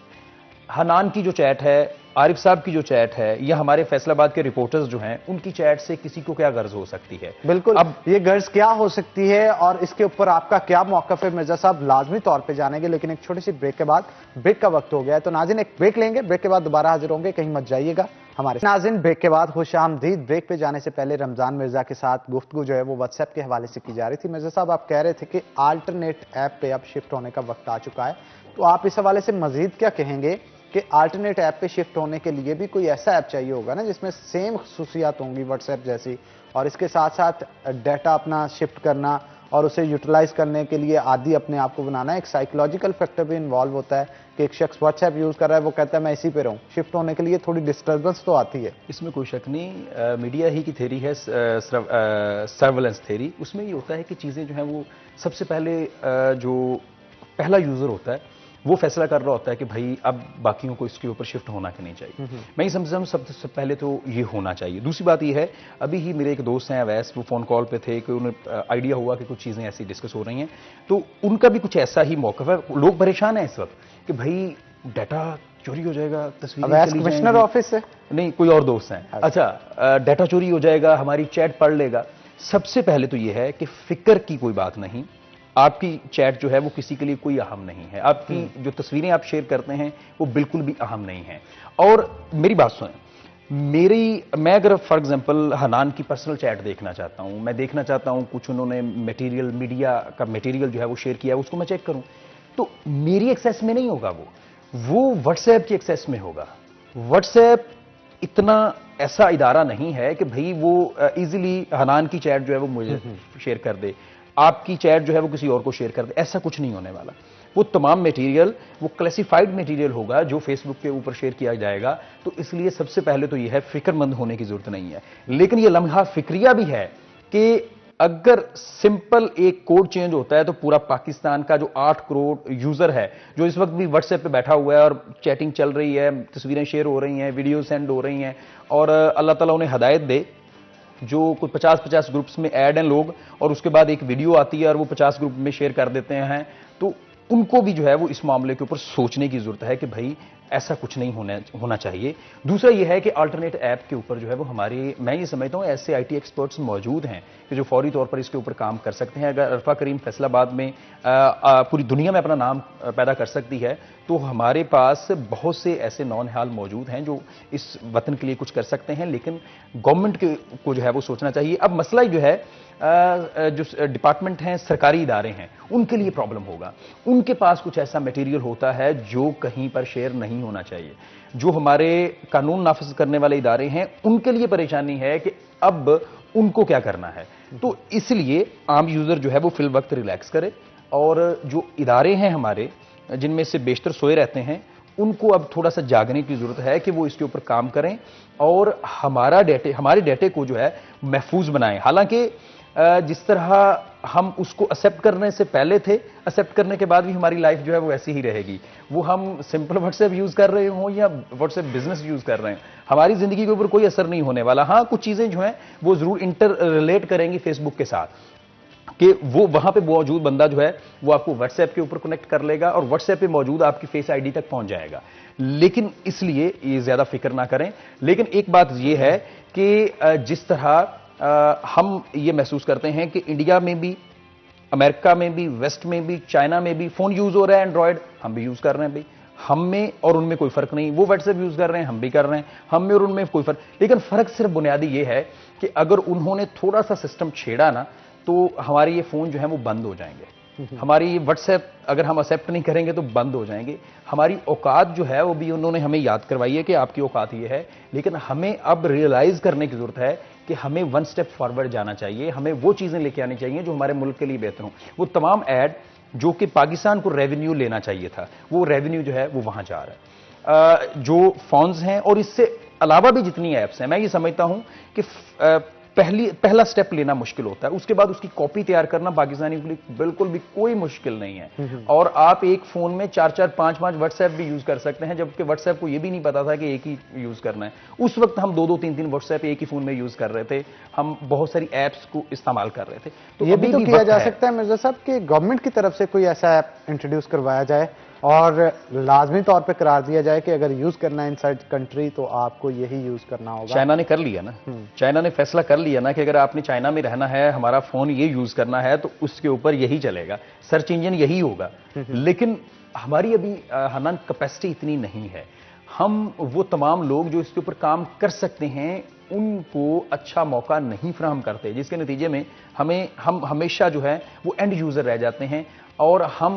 हनान की जो चैट है, आरिफ साहब की जो चैट है, या हमारे फैसलाबाद के रिपोर्टर्स जो हैं, उनकी चैट से किसी को क्या गर्ज हो सकती है? बिल्कुल, अब ये गर्ज क्या हो सकती है और इसके ऊपर आपका क्या मौक़िफ़ है, मिर्जा साहब लाजमी तौर पे जानेंगे। लेकिन एक छोटी सी ब्रेक के बाद, ब्रेक का वक्त हो गया है, तो नाज़रीन एक ब्रेक लेंगे, ब्रेक के बाद दोबारा हाजिर होंगे, कहीं मत जाइएगा हमारे। नाज़रीन ब्रेक के बाद खुशामदीद। ब्रेक पे जाने से पहले रमजान मिर्जा के साथ गुफ्तगू जो है वो व्हाट्सएप के हवाले से की जा रही थी। मिर्जा साहब, आप कह रहे थे कि अल्टरनेट ऐप पे अब शिफ्ट होने का वक्त आ चुका है, तो आप इस हवाले से मजीद क्या कहेंगे कि अल्टरनेट ऐप पे शिफ्ट होने के लिए भी कोई ऐसा ऐप चाहिए होगा ना जिसमें सेम खसूसियात होंगी व्हाट्सएप जैसी, और इसके साथ साथ डाटा अपना शिफ्ट करना और उसे यूटिलाइज करने के लिए आदि अपने आप को बनाना। एक साइकोलॉजिकल फैक्टर भी इन्वॉल्व होता है कि एक शख्स व्हाट्सएप यूज कर रहा है, वो कहता है मैं इसी पे रहूं, शिफ्ट होने के लिए थोड़ी डिस्टर्बेंस तो आती है। इसमें कोई शक नहीं, मीडिया ही की थ्योरी है, सर्वेलेंस थ्योरी। उसमें ये होता है कि चीजें जो है वो सबसे पहले जो पहला यूजर होता है वो फैसला कर रहा होता है कि भाई अब बाकियों को इसके ऊपर शिफ्ट होना कि नहीं चाहिए। मैं ये समझता हूँ सबसे पहले तो ये होना चाहिए। दूसरी बात ये है, अभी ही मेरे एक दोस्त हैं अवैस, वो फोन कॉल पे थे कि उन्हें आइडिया हुआ कि कुछ चीजें ऐसी डिस्कस हो रही हैं, तो उनका भी कुछ ऐसा ही मौक़िफ़ है। लोग परेशान हैं इस वक्त कि भाई डाटा चोरी हो जाएगा, तस्वीरें कमिश्नर ऑफिस से नहीं, कोई और दोस्त हैं, अच्छा डाटा चोरी हो जाएगा, हमारी चैट पढ़ लेगा। सबसे पहले तो ये है कि फिक्र की कोई बात नहीं, आपकी चैट जो है वो किसी के लिए कोई अहम नहीं है, आपकी जो तस्वीरें आप शेयर करते हैं वो बिल्कुल भी अहम नहीं है। और मेरी बात सुनें, मैं अगर फॉर एग्जांपल हनान की पर्सनल चैट देखना चाहता हूं, मैं देखना चाहता हूं कुछ उन्होंने मटेरियल, मीडिया का मटेरियल जो है वो शेयर किया है, उसको मैं चेक करूं, तो मेरी एक्सेस में नहीं होगा, वो व्हाट्सएप की एक्सेस में होगा। व्हाट्सएप इतना ऐसा इदारा नहीं है कि भाई वो इजीली हनान की चैट जो है वो मुझे शेयर कर दे, आपकी चैट जो है वो किसी और को शेयर कर दे, ऐसा कुछ नहीं होने वाला। वो तमाम मटेरियल वो क्लासिफाइड मटेरियल होगा जो फेसबुक के ऊपर शेयर किया जाएगा। तो इसलिए सबसे पहले तो ये है, फिक्रमंद होने की जरूरत नहीं है। लेकिन ये लम्हा फिक्रिया भी है कि अगर सिंपल एक कोड चेंज होता है तो पूरा पाकिस्तान का जो 8 करोड़ यूजर है, जो इस वक्त भी व्हाट्सएप पे बैठा हुआ है और चैटिंग चल रही है, तस्वीरें शेयर हो रही हैं, वीडियो सेंड हो रही हैं, और अल्लाह ताला उन्हें हदायत दे, जो कुछ 50-50 ग्रुप्स में ऐड हैं लोग, और उसके बाद एक वीडियो आती है और वो 50 ग्रुप में शेयर कर देते हैं, तो उनको भी जो है वो इस मामले के ऊपर सोचने की जरूरत है कि भाई ऐसा कुछ नहीं होना चाहिए। दूसरा ये है कि अल्टरनेट ऐप के ऊपर जो है वो हमारे, मैं ये समझता हूँ ऐसे आईटी एक्सपर्ट्स मौजूद हैं कि जो फौरी तौर पर इसके ऊपर काम कर सकते हैं। अगर अरफा करीम फैसलाबाद में पूरी दुनिया में अपना नाम पैदा कर सकती है, तो हमारे पास बहुत से ऐसे नौनिहाल मौजूद हैं जो इस वतन के लिए कुछ कर सकते हैं। लेकिन गवर्नमेंट को जो है वो सोचना चाहिए। अब मसला जो है, जो डिपार्टमेंट हैं, सरकारी इदारे हैं, उनके लिए प्रॉब्लम होगा। उनके पास कुछ ऐसा मटेरियल होता है जो कहीं पर शेयर नहीं होना चाहिए। जो हमारे कानून नाफिज करने वाले इदारे हैं, उनके लिए परेशानी है कि अब उनको क्या करना है। तो इसलिए आम यूजर जो है वो फिल वक्त रिलैक्स करे, और जो इदारे हैं हमारे जिनमें से बेशतर सोए रहते हैं, उनको अब थोड़ा सा जागने की जरूरत है कि वो इसके ऊपर काम करें और हमारे डेटे को जो है महफूज बनाएं। हालांकि जिस तरह हम उसको एक्सेप्ट करने से पहले थे, एक्सेप्ट करने के बाद भी हमारी लाइफ जो है वो ऐसी ही रहेगी। वो हम सिंपल व्हाट्सएप यूज कर रहे हों या व्हाट्सएप बिजनेस यूज कर रहे हैं, हमारी जिंदगी के ऊपर कोई असर नहीं होने वाला। हाँ, कुछ चीजें जो हैं वो जरूर इंटर रिलेट करेंगी फेसबुक के साथ, कि वो वहां पे मौजूद बंदा जो है वो आपको व्हाट्सएप के ऊपर कनेक्ट कर लेगा और व्हाट्सएप पे मौजूद आपकी फेस आईडी तक पहुंच जाएगा। लेकिन इसलिए ये ज्यादा फिक्र ना करें। लेकिन एक बात ये है कि जिस तरह हम ये महसूस करते हैं कि इंडिया में भी, अमेरिका में भी, वेस्ट में भी, चाइना में भी फोन यूज हो रहा है एंड्रॉयड, हम भी यूज कर रहे हैं भाई, हम में और उनमें कोई फर्क नहीं। वो व्हाट्सएप यूज कर रहे हैं, हम भी कर रहे हैं, हम में और उनमें कोई फर्क। लेकिन फर्क सिर्फ बुनियादी ये है कि अगर उन्होंने थोड़ा सा सिस्टम छेड़ा ना तो हमारे ये फोन जो है वो बंद हो जाएंगे, हमारी ये व्हाट्सएप अगर हम एक्सेप्ट नहीं करेंगे तो बंद हो जाएंगे। हमारी औकात जो है वो भी उन्होंने हमें याद करवाई है कि आपकी औकात ये है। लेकिन हमें अब रियलाइज करने की जरूरत है कि हमें वन स्टेप फॉरवर्ड जाना चाहिए, हमें वो चीजें लेके आनी चाहिए जो हमारे मुल्क के लिए बेहतर हो। वो तमाम ऐड जो कि पाकिस्तान को रेवेन्यू लेना चाहिए था, वो रेवेन्यू जो है वो वहां जा रहा है। जो फॉन्स हैं और इससे अलावा भी जितनी ऐप्स हैं, मैं ये समझता हूं कि पहला स्टेप लेना मुश्किल होता है, उसके बाद उसकी कॉपी तैयार करना पाकिस्तानी के लिए बिल्कुल भी कोई मुश्किल नहीं है। और आप एक फोन में 4-4, 5-5 व्हाट्सएप भी यूज कर सकते हैं, जबकि व्हाट्सएप को यह भी नहीं पता था कि एक ही यूज करना है। उस वक्त हम 2-2, 3-3 व्हाट्सएप एक ही फोन में यूज कर रहे थे, हम बहुत सारी ऐप्स को इस्तेमाल कर रहे थे। तो ये भी तो किया जा सकता है मिर्जा साहब कि गवर्नमेंट की तरफ से कोई ऐसा ऐप इंट्रोड्यूस करवाया जाए और लाजमी तौर पे करार दिया जाए कि अगर यूज करना है इनसाइड कंट्री तो आपको यही यूज करना होगा। चाइना ने कर लिया ना, चाइना ने फैसला कर लिया ना कि अगर आपने चाइना में रहना है, हमारा फोन ये यूज करना है तो उसके ऊपर यही चलेगा, सर्च इंजन यही होगा। लेकिन हमारी अभी हनान कैपेसिटी इतनी नहीं है, हम वो तमाम लोग जो इसके ऊपर काम कर सकते हैं उनको अच्छा मौका नहीं फराहम करते, जिसके नतीजे में हम हमेशा जो है वो एंड यूजर रह जाते हैं और हम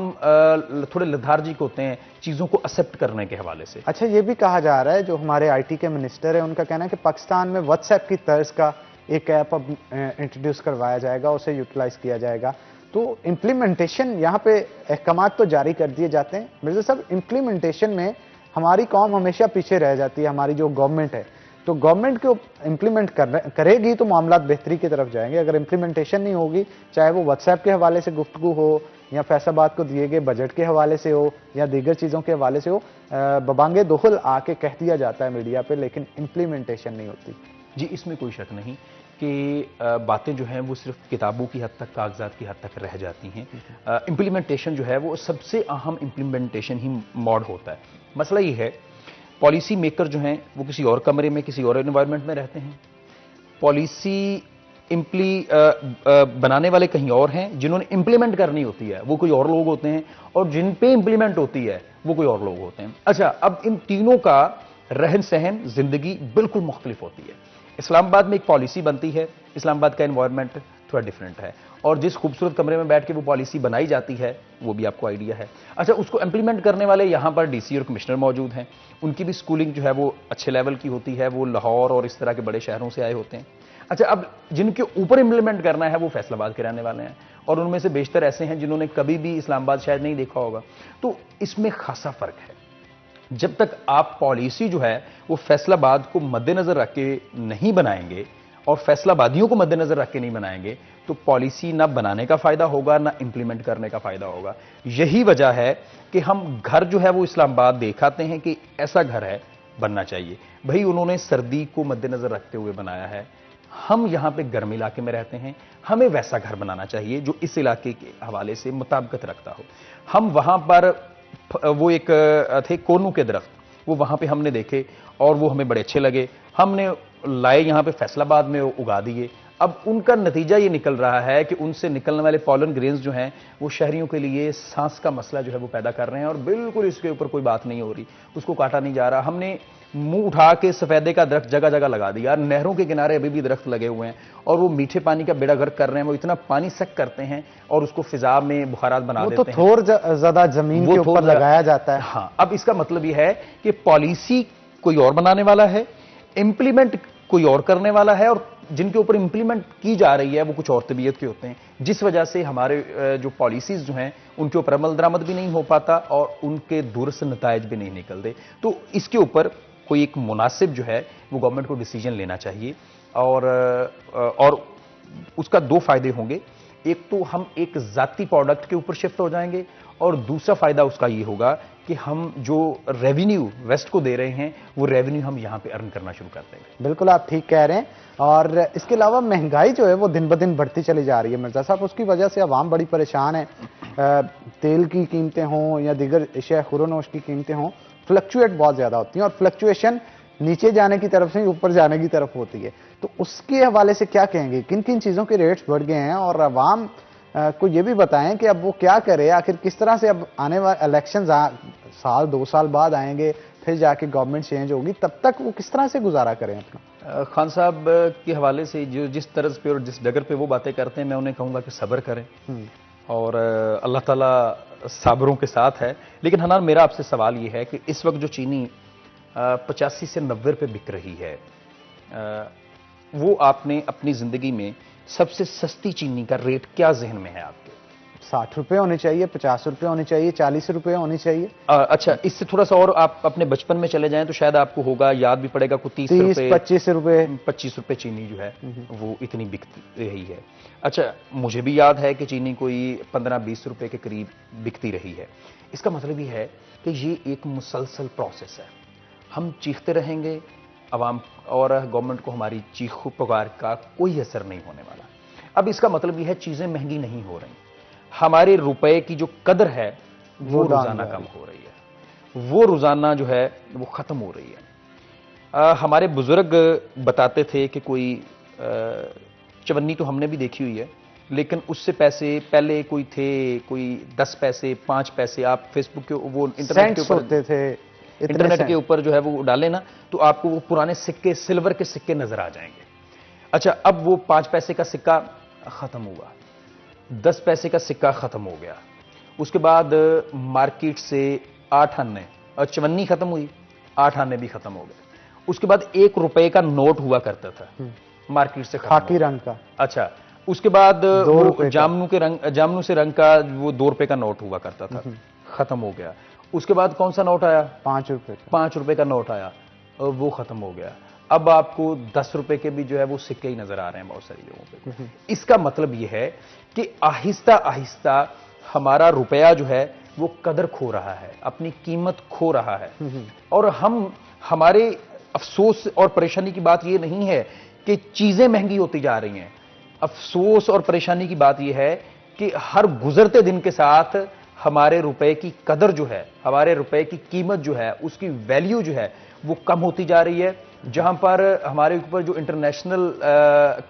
थोड़े लथार्जिक होते हैं चीजों को एक्सेप्ट करने के हवाले से। अच्छा, ये भी कहा जा रहा है, जो हमारे आईटी के मिनिस्टर हैं उनका कहना है कि पाकिस्तान में व्हाट्सएप की तर्ज का एक ऐप अब इंट्रोड्यूस करवाया जाएगा, उसे यूटिलाइज किया जाएगा। तो इम्प्लीमेंटेशन यहाँ पे अहकामात तो जारी कर दिए जाते हैं मिर्जा साहब, इम्प्लीमेंटेशन में हमारी कौम हमेशा पीछे रह जाती है, हमारी जो गवर्नमेंट है। तो गवर्नमेंट को इम्प्लीमेंट करेगी तो मामला बेहतरी की तरफ जाएंगे, अगर इम्प्लीमेंटेशन नहीं होगी, चाहे वो व्हाट्सएप के हवाले से गुफ्तगू हो या फैसलाबाद को दिए गए बजट के हवाले से हो या दीगर चीज़ों के हवाले से हो, बबांगे दोहल आके कह दिया जाता है मीडिया पे, लेकिन इम्प्लीमेंटेशन नहीं होती। जी, इसमें कोई शक नहीं कि बातें जो हैं वो सिर्फ किताबों की हद तक, कागजात की हद तक रह जाती हैं। इम्प्लीमेंटेशन जो है वो सबसे अहम इम्प्लीमेंटेशन ही मॉड होता है। मसला ये है, पॉलिसी मेकर जो हैं वो किसी और कमरे में, किसी और एनवायरनमेंट में रहते हैं, पॉलिसी बनाने वाले कहीं और हैं, जिन्होंने इंप्लीमेंट करनी होती है वो कोई और लोग होते हैं, और जिन पे इंप्लीमेंट होती है वो कोई और लोग होते हैं। अच्छा, अब इन तीनों का रहन सहन, जिंदगी बिल्कुल मुख्तलिफ होती है। इस्लामाबाद में एक पॉलिसी बनती है, इस्लामाबाद का एनवायरनमेंट थोड़ा डिफरेंट है, और जिस खूबसूरत कमरे में बैठ के वो पॉलिसी बनाई जाती है वो भी आपको आइडिया है। अच्छा, उसको इंप्लीमेंट करने वाले यहाँ पर डीसी और कमिश्नर मौजूद हैं, उनकी भी स्कूलिंग जो है वो अच्छे लेवल की होती है, वो लाहौर और इस तरह के बड़े शहरों से आए होते हैं। अच्छा, अब जिनके ऊपर इंप्लीमेंट करना है वो फैसलाबाद के रहने वाले हैं, और उनमें से बेशतर ऐसे हैं जिन्होंने कभी भी इस्लामाबाद शायद नहीं देखा होगा। तो इसमें खासा फर्क है। जब तक आप पॉलिसी जो है वो फैसलाबाद को मद्देनजर रख के नहीं बनाएंगे और फैसलाबादियों को मद्देनजर रख के नहीं बनाएंगे तो पॉलिसी ना बनाने का फायदा होगा ना इंप्लीमेंट करने का फायदा होगा। यही वजह है कि हम घर जो है वो इस्लामाबाद दिखाते हैं कि ऐसा घर है, बनना चाहिए। भाई, उन्होंने सर्दी को मद्देनजर रखते हुए बनाया है, हम यहां पे गर्म इलाके में रहते हैं, हमें वैसा घर बनाना चाहिए जो इस इलाके के हवाले से मुताबिकत रखता हो। हम वहां पर वो एक थे कोनू के दरख्त, वो वहां पे हमने देखे और वो हमें बड़े अच्छे लगे, हमने लाए यहां पे फैसलाबाद में उगा दिए। अब उनका नतीजा ये निकल रहा है कि उनसे निकलने वाले पॉलन ग्रेन्स जो हैं वो शहरियों के लिए सांस का मसला जो है वो पैदा कर रहे हैं, और बिल्कुल इसके ऊपर कोई बात नहीं हो रही, उसको काटा नहीं जा रहा। हमने मुंह उठा के सफेदे का दरख्त जगह जगह लगा दिया, नहरों के किनारे अभी भी दरख्त लगे हुए हैं और वो मीठे पानी का बेड़ा गर्क कर रहे हैं, वो इतना पानी सक करते हैं और उसको फिजा में बुखारात बना देते हैं। वो तो थोड़ा ज्यादा जमीन के ऊपर लगाया जाता है। हाँ, अब इसका मतलब ये है कि पॉलिसी कोई और बनाने वाला है, इंप्लीमेंट कोई और करने वाला है, और जिनके ऊपर इंप्लीमेंट की जा रही है वो कुछ और तबीयत के होते हैं, जिस वजह से हमारे जो पॉलिसीज जो हैं उनके ऊपर अमल दरामद भी नहीं हो पाता और उनके दूरस्थ नतायज भी नहीं निकलते। तो इसके ऊपर कोई एक मुनासिब जो है वो गवर्नमेंट को डिसीजन लेना चाहिए, और उसका दो फायदे होंगे। एक तो हम एक जाती प्रोडक्ट के ऊपर शिफ्ट हो जाएंगे, और दूसरा फायदा उसका ये होगा कि हम जो रेवेन्यू वेस्ट को दे रहे हैं वो रेवेन्यू हम यहां पे अर्न करना शुरू कर देंगे। बिल्कुल आप ठीक कह रहे हैं। और इसके अलावा महंगाई जो है वो दिन ब दिन बढ़ती चली जा रही है मिर्जा साहब, उसकी वजह से आवाम बड़ी परेशान है। तेल की कीमतें हों या दीगर अशिया खुरोनोश की कीमतें हों, फ्लक्चुएट बहुत ज्यादा होती हैं, और फ्लक्चुएशन नीचे जाने की तरफ से ऊपर जाने की तरफ होती है। तो उसके हवाले से क्या कहेंगे, किन किन चीजों के रेट्स बढ़ गए हैं, और आवाम को ये भी बताएं कि अब वो क्या करे, आखिर किस तरह से अब आने वाले इलेक्शन साल 2 साल बाद आएंगे, फिर जाके गवर्नमेंट चेंज होगी, तब तक वो किस तरह से गुजारा करें अपना। खान साहब के हवाले से जो जिस तरह पे और जिस डगर पे वो बातें करते हैं, मैं उन्हें कहूंगा कि सब्र करें, और अल्लाह ताला साबरों के साथ है। लेकिन हनान, मेरा आपसे सवाल ये है कि इस वक्त जो चीनी 85 से 90 रुपये बिक रही है, वो आपने अपनी जिंदगी में सबसे सस्ती चीनी का रेट क्या जहन में है आपके? 60 रुपए होने चाहिए, 50 रुपए होने चाहिए, 40 रुपए होने चाहिए। अच्छा, इससे थोड़ा सा और आप अपने बचपन में चले जाएं तो शायद आपको होगा, याद भी पड़ेगा, को 30 रुपए 25 रुपए 25 रुपए चीनी जो है वो इतनी बिकती रही है। अच्छा, मुझे भी याद है कि चीनी कोई 15-20 रुपए के करीब बिकती रही है। इसका मतलब ये है कि ये एक मुसलसल प्रोसेस है, हम चीखते रहेंगे अवाम, और गवर्नमेंट को हमारी चीखू पुकार का कोई असर नहीं होने वाला। अब इसका मतलब यह है चीजें महंगी नहीं हो रही, हमारे रुपए की जो कदर है वो रोजाना कम हो रही है, वो रोजाना जो है वो खत्म हो रही है। हमारे बुजुर्ग बताते थे कि कोई चवन्नी तो हमने भी देखी हुई है, लेकिन उससे पैसे पहले कोई थे, कोई 10 पैसे 5 पैसे, आप फेसबुक के वो इंटरनेट के ऊपर होते थे, इंटरनेट के ऊपर जो है वो डाले ना, तो आपको वो पुराने सिक्के, सिल्वर के सिक्के नजर आ जाएंगे। अच्छा, अब वो 5 पैसे का सिक्का खत्म हुआ, 10 पैसे का सिक्का खत्म हो गया, उसके बाद मार्केट से 8 आने और चवन्नी खत्म हुई, 8 आने भी खत्म हो गए। उसके बाद 1 रुपए का नोट हुआ करता था मार्केट से, खाकी रंग का। अच्छा, उसके बाद जामनू से रंग का वो 2 रुपए का नोट हुआ करता था, खत्म हो गया। उसके बाद कौन सा नोट आया? 5 रुपए। 5 रुपए का नोट आया, वो खत्म हो गया। अब आपको 10 रुपए के भी जो है वो सिक्के ही नजर आ रहे हैं बहुत सारी जगहों पे। इसका मतलब ये है कि आहिस्ता आहिस्ता हमारा रुपया जो है वो कदर खो रहा है, अपनी कीमत खो रहा है। और हमारे अफसोस और परेशानी की बात ये नहीं है कि चीजें महंगी होती जा रही हैं, अफसोस और परेशानी की बात यह है कि हर गुजरते दिन के साथ हमारे रुपए की कदर जो है, हमारे रुपए की कीमत जो है, उसकी वैल्यू जो है वो कम होती जा रही है। जहां पर हमारे ऊपर जो इंटरनेशनल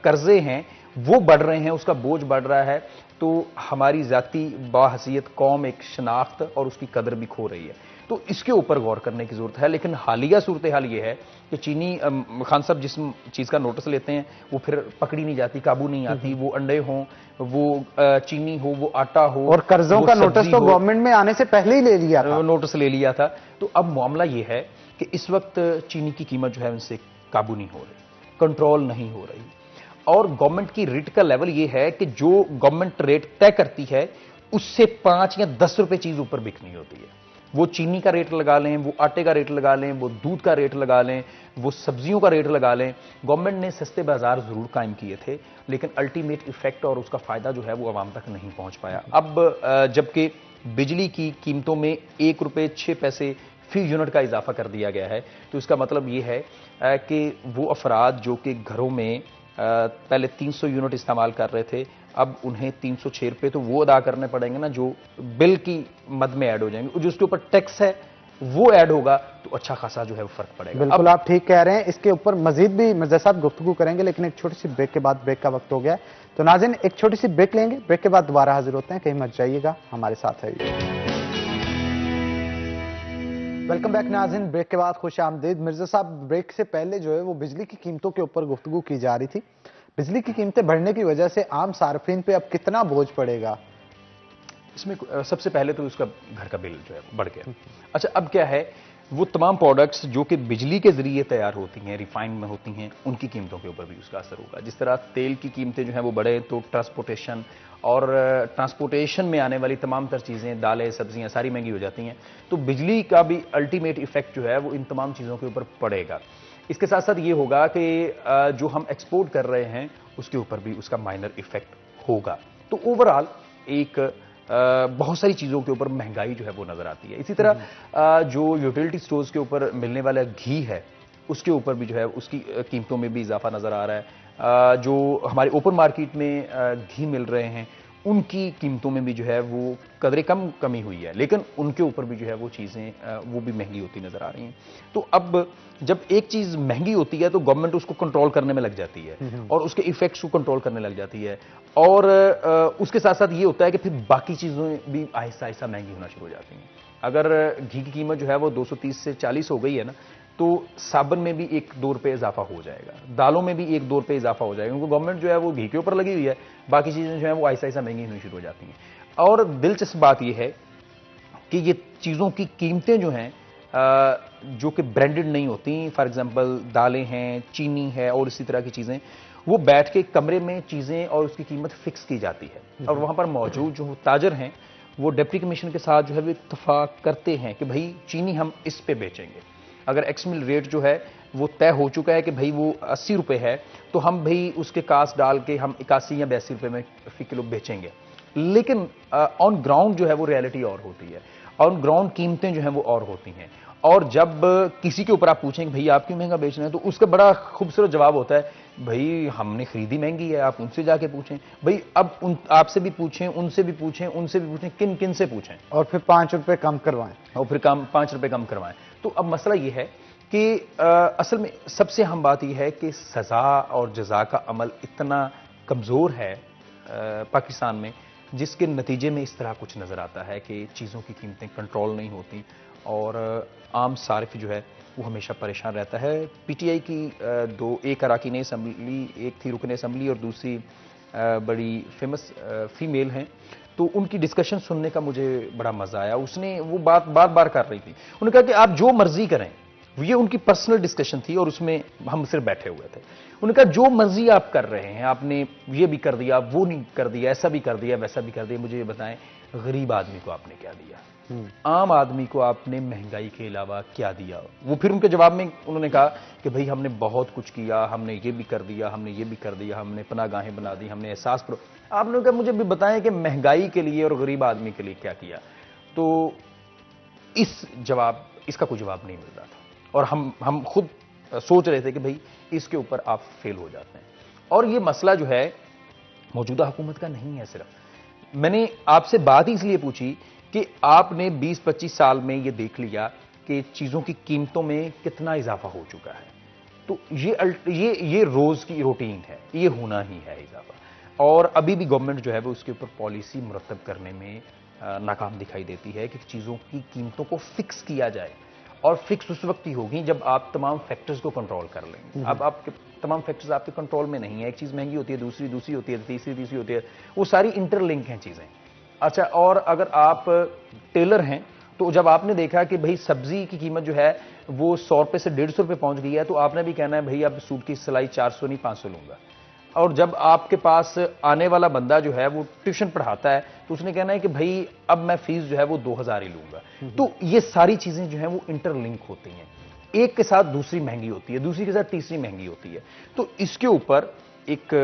कर्जे हैं वो बढ़ रहे हैं, उसका बोझ बढ़ रहा है, तो हमारी जाती बाहसियत कौम एक शनाख्त और उसकी कदर भी खो रही है। तो इसके ऊपर गौर करने की जरूरत है। लेकिन हालिया सूरत हाल ये है कि चीनी, खान साहब जिस चीज का नोटिस लेते हैं वो फिर पकड़ी नहीं जाती, काबू नहीं आती, वो अंडे हों, वो चीनी हो, वो आटा हो, और कर्जों का नोटिस तो गवर्नमेंट में आने से पहले ही ले लिया था, नोटिस ले लिया था। तो अब मामला ये है कि इस वक्त चीनी की कीमत जो है उनसे काबू नहीं हो रही, कंट्रोल नहीं हो रही, और गवर्नमेंट की रेट का लेवल ये है कि जो गवर्नमेंट रेट तय करती है उससे 5 या 10 रुपए चीज ऊपर बिकनी होती है। वो चीनी का रेट लगा लें, वो आटे का रेट लगा लें, वो दूध का रेट लगा लें, वो सब्जियों का रेट लगा लें। गवर्नमेंट ने सस्ते बाजार जरूर कायम किए थे, लेकिन अल्टीमेट इफेक्ट और उसका फायदा जो है वो आवाम तक नहीं पहुंच पाया। अब जबकि बिजली की कीमतों में 1 रुपए 6 पैसे फी यूनिट का इजाफा कर दिया गया है, तो इसका मतलब ये है कि वो अफराद जो कि घरों में पहले 300 यूनिट इस्तेमाल कर रहे थे, अब उन्हें 306 रुपये तो वो अदा करने पड़ेंगे ना जो बिल की मद में ऐड हो जाएंगे, जो उसके ऊपर टैक्स है वो ऐड होगा, तो अच्छा खासा जो है वो फर्क पड़ेगा। बिल्कुल आप ठीक कह रहे हैं। इसके ऊपर मजीद भी मिर्जा साहब गुफ्तगू करेंगे, लेकिन एक छोटी सी ब्रेक के बाद, ब्रेक का वक्त हो गया है, तो नाज़रीन एक छोटी सी ब्रेक लेंगे, ब्रेक के बाद दोबारा हाजिर होते हैं, कहीं मत जाइएगा, हमारे साथ है। वेलकम बैक नाज़रीन, ब्रेक के बाद खुश आमदीद। मिर्जा साहब, ब्रेक से पहले जो है वो बिजली की कीमतों के ऊपर गुफ्तगू की जा रही थी। बिजली की कीमतें बढ़ने की वजह से आम सार्फिन पे अब कितना बोझ पड़ेगा? इसमें सबसे पहले तो उसका घर का बिल जो है बढ़ गया। अच्छा, अब क्या है, वो तमाम प्रोडक्ट्स जो कि बिजली के जरिए तैयार होती हैं, रिफाइंड में होती हैं, उनकी कीमतों के ऊपर भी उसका असर होगा। जिस तरह तेल की कीमतें जो हैं वो बढ़े तो ट्रांसपोर्टेशन में आने वाली तमाम तर चीज़ें, दालें, सब्जियां सारी महंगी हो जाती हैं। तो बिजली का भी अल्टीमेट इफेक्ट जो है वो इन तमाम चीज़ों के ऊपर पड़ेगा। इसके साथ साथ ये होगा कि जो हम एक्सपोर्ट कर रहे हैं उसके ऊपर भी उसका माइनर इफेक्ट होगा। तो ओवरऑल एक बहुत सारी चीज़ों के ऊपर महंगाई जो है वो नज़र आती है। इसी तरह जो यूटिलिटी स्टोर्स के ऊपर मिलने वाला घी है उसके ऊपर भी जो है उसकी कीमतों में भी इजाफा नज़र आ रहा है। जो हमारे ओपन मार्केट में घी मिल रहे हैं उनकी कीमतों में भी जो है वो कदरे कमी हुई है, लेकिन उनके ऊपर भी जो है वो चीज़ें वो भी महंगी होती नज़र आ रही हैं। तो अब जब एक चीज़ महंगी होती है तो गवर्नमेंट उसको कंट्रोल करने में लग जाती है और उसके इफेक्ट्स को कंट्रोल करने लग जाती है, और उसके साथ साथ ये होता है कि फिर बाकी चीज़ें भी आहिस्ता आहिस्ता महंगी होना शुरू हो जाती हैं। अगर घी की कीमत जो है वो 230 से 40 हो गई है ना, तो साबुन में भी 1-2 रुपये इजाफा हो जाएगा, दालों में भी 1-2 रुपये इजाफा हो जाएगा, क्योंकि गवर्नमेंट जो है वो घी के ऊपर लगी हुई है, बाकी चीज़ें जो है वो आहिस्ता आहिस्ता महंगी होनी शुरू हो जाती हैं। और दिलचस्प बात यह है कि ये चीज़ों की कीमतें जो हैं जो कि ब्रांडेड नहीं होती, फॉर एग्जांपल दालें हैं, चीनी है और इसी तरह की चीज़ें, वो बैठ के कमरे में चीज़ें और उसकी कीमत फिक्स की जाती है और वहाँ पर मौजूद जो ताजर हैं वो डिप्टी कमीशन के साथ जो है वो इत्तफाक करते हैं कि भाई चीनी हम इस पे बेचेंगे। अगर एक्स मिल रेट जो है वो तय हो चुका है कि भाई वो 80 रुपये है, तो हम भाई उसके कास्ट डाल के हम 81 या 82 रुपये में फी किलो बेचेंगे। लेकिन ऑन ग्राउंड जो है वो रियलिटी और होती है, ऑन ग्राउंड कीमतें जो हैं वो और होती हैं। और जब किसी के ऊपर आप पूछेंगे भाई आप क्यों महंगा बेच रहे हैं, तो उसका बड़ा खूबसूरत जवाब होता है भाई हमने खरीदी महंगी है, आप उनसे जाके पूछें। भाई अब आपसे भी पूछें, उनसे भी पूछें, उनसे भी पूछें, किन किन से पूछें, और फिर 5 रुपए कम करवाएं, और फिर 5 रुपए कम करवाएं। तो अब मसला यह है कि असल में सबसे अहम बात यह है कि सजा और जजा का अमल इतना कमजोर है पाकिस्तान में, जिसके नतीजे में इस तरह कुछ नजर आता है कि चीज़ों की कीमतें कंट्रोल नहीं होती और आम सारिफ जो है वो हमेशा परेशान रहता है। पीटीआई की एक अरकान असम्बली, एक थी रुकन असम्बली और दूसरी बड़ी फेमस फीमेल हैं, तो उनकी डिस्कशन सुनने का मुझे बड़ा मजा आया। उसने वो बात बार बार कर रही थी, उन्होंने कहा कि आप जो मर्जी करें, ये उनकी पर्सनल डिस्कशन थी और उसमें हम सिर्फ बैठे हुए थे। उन्होंने कहा जो मर्जी आप कर रहे हैं, आपने ये भी कर दिया, वो नहीं कर दिया, ऐसा भी कर दिया, वैसा भी कर दिया, मुझे ये बताएं गरीब आदमी को आपने क्या दिया, आम आदमी को आपने महंगाई के अलावा क्या दिया। वो फिर उनके जवाब में उन्होंने कहा कि भाई हमने बहुत कुछ किया, हमने ये भी कर दिया, हमने ये भी कर दिया, हमने पनाहगाहें बना दी, हमने एहसास करो। आपने कहा मुझे भी बताएं कि महंगाई के लिए और गरीब आदमी के लिए क्या किया। तो इसका कोई जवाब नहीं मिल रहा था और हम खुद सोच रहे थे कि भाई इसके ऊपर आप फेल हो जाते हैं। और ये मसला जो है मौजूदा हुकूमत का नहीं है सिर्फ। मैंने आपसे बात ही इसलिए पूछी कि आपने 20-25 साल में ये देख लिया कि चीज़ों की कीमतों में कितना इजाफा हो चुका है। तो ये रोज़ की रूटीन है, ये होना ही है इजाफा। और अभी भी गवर्नमेंट जो है वो उसके ऊपर पॉलिसी मुरतब करने में नाकाम दिखाई देती है कि चीज़ों की कीमतों को फिक्स किया जाए। और फिक्स उस वक्त ही होगी जब आप तमाम फैक्टर्स को कंट्रोल कर लेंगे। अब आपके तमाम फैक्टर्स आपके कंट्रोल में नहीं है, एक चीज़ महंगी होती है, दूसरी होती है, तीसरी होती है, वो सारी इंटरलिंक हैं चीज़ें। अच्छा, और अगर आप टेलर हैं तो जब आपने देखा कि भाई सब्जी की कीमत जो है वो 100 रुपये से 150 रुपये पहुंच गई है, तो आपने भी कहना है भाई अब सूट की सिलाई 400 नहीं 500 लूंगा। और जब आपके पास आने वाला बंदा जो है वो ट्यूशन पढ़ाता है तो उसने कहना है कि भाई अब मैं फीस जो है वो 2000 ही लूंगा। तो ये सारी चीजें जो है वो इंटरलिंक होती हैं, एक के साथ दूसरी महंगी होती है, दूसरी के साथ तीसरी महंगी होती है। तो इसके ऊपर एक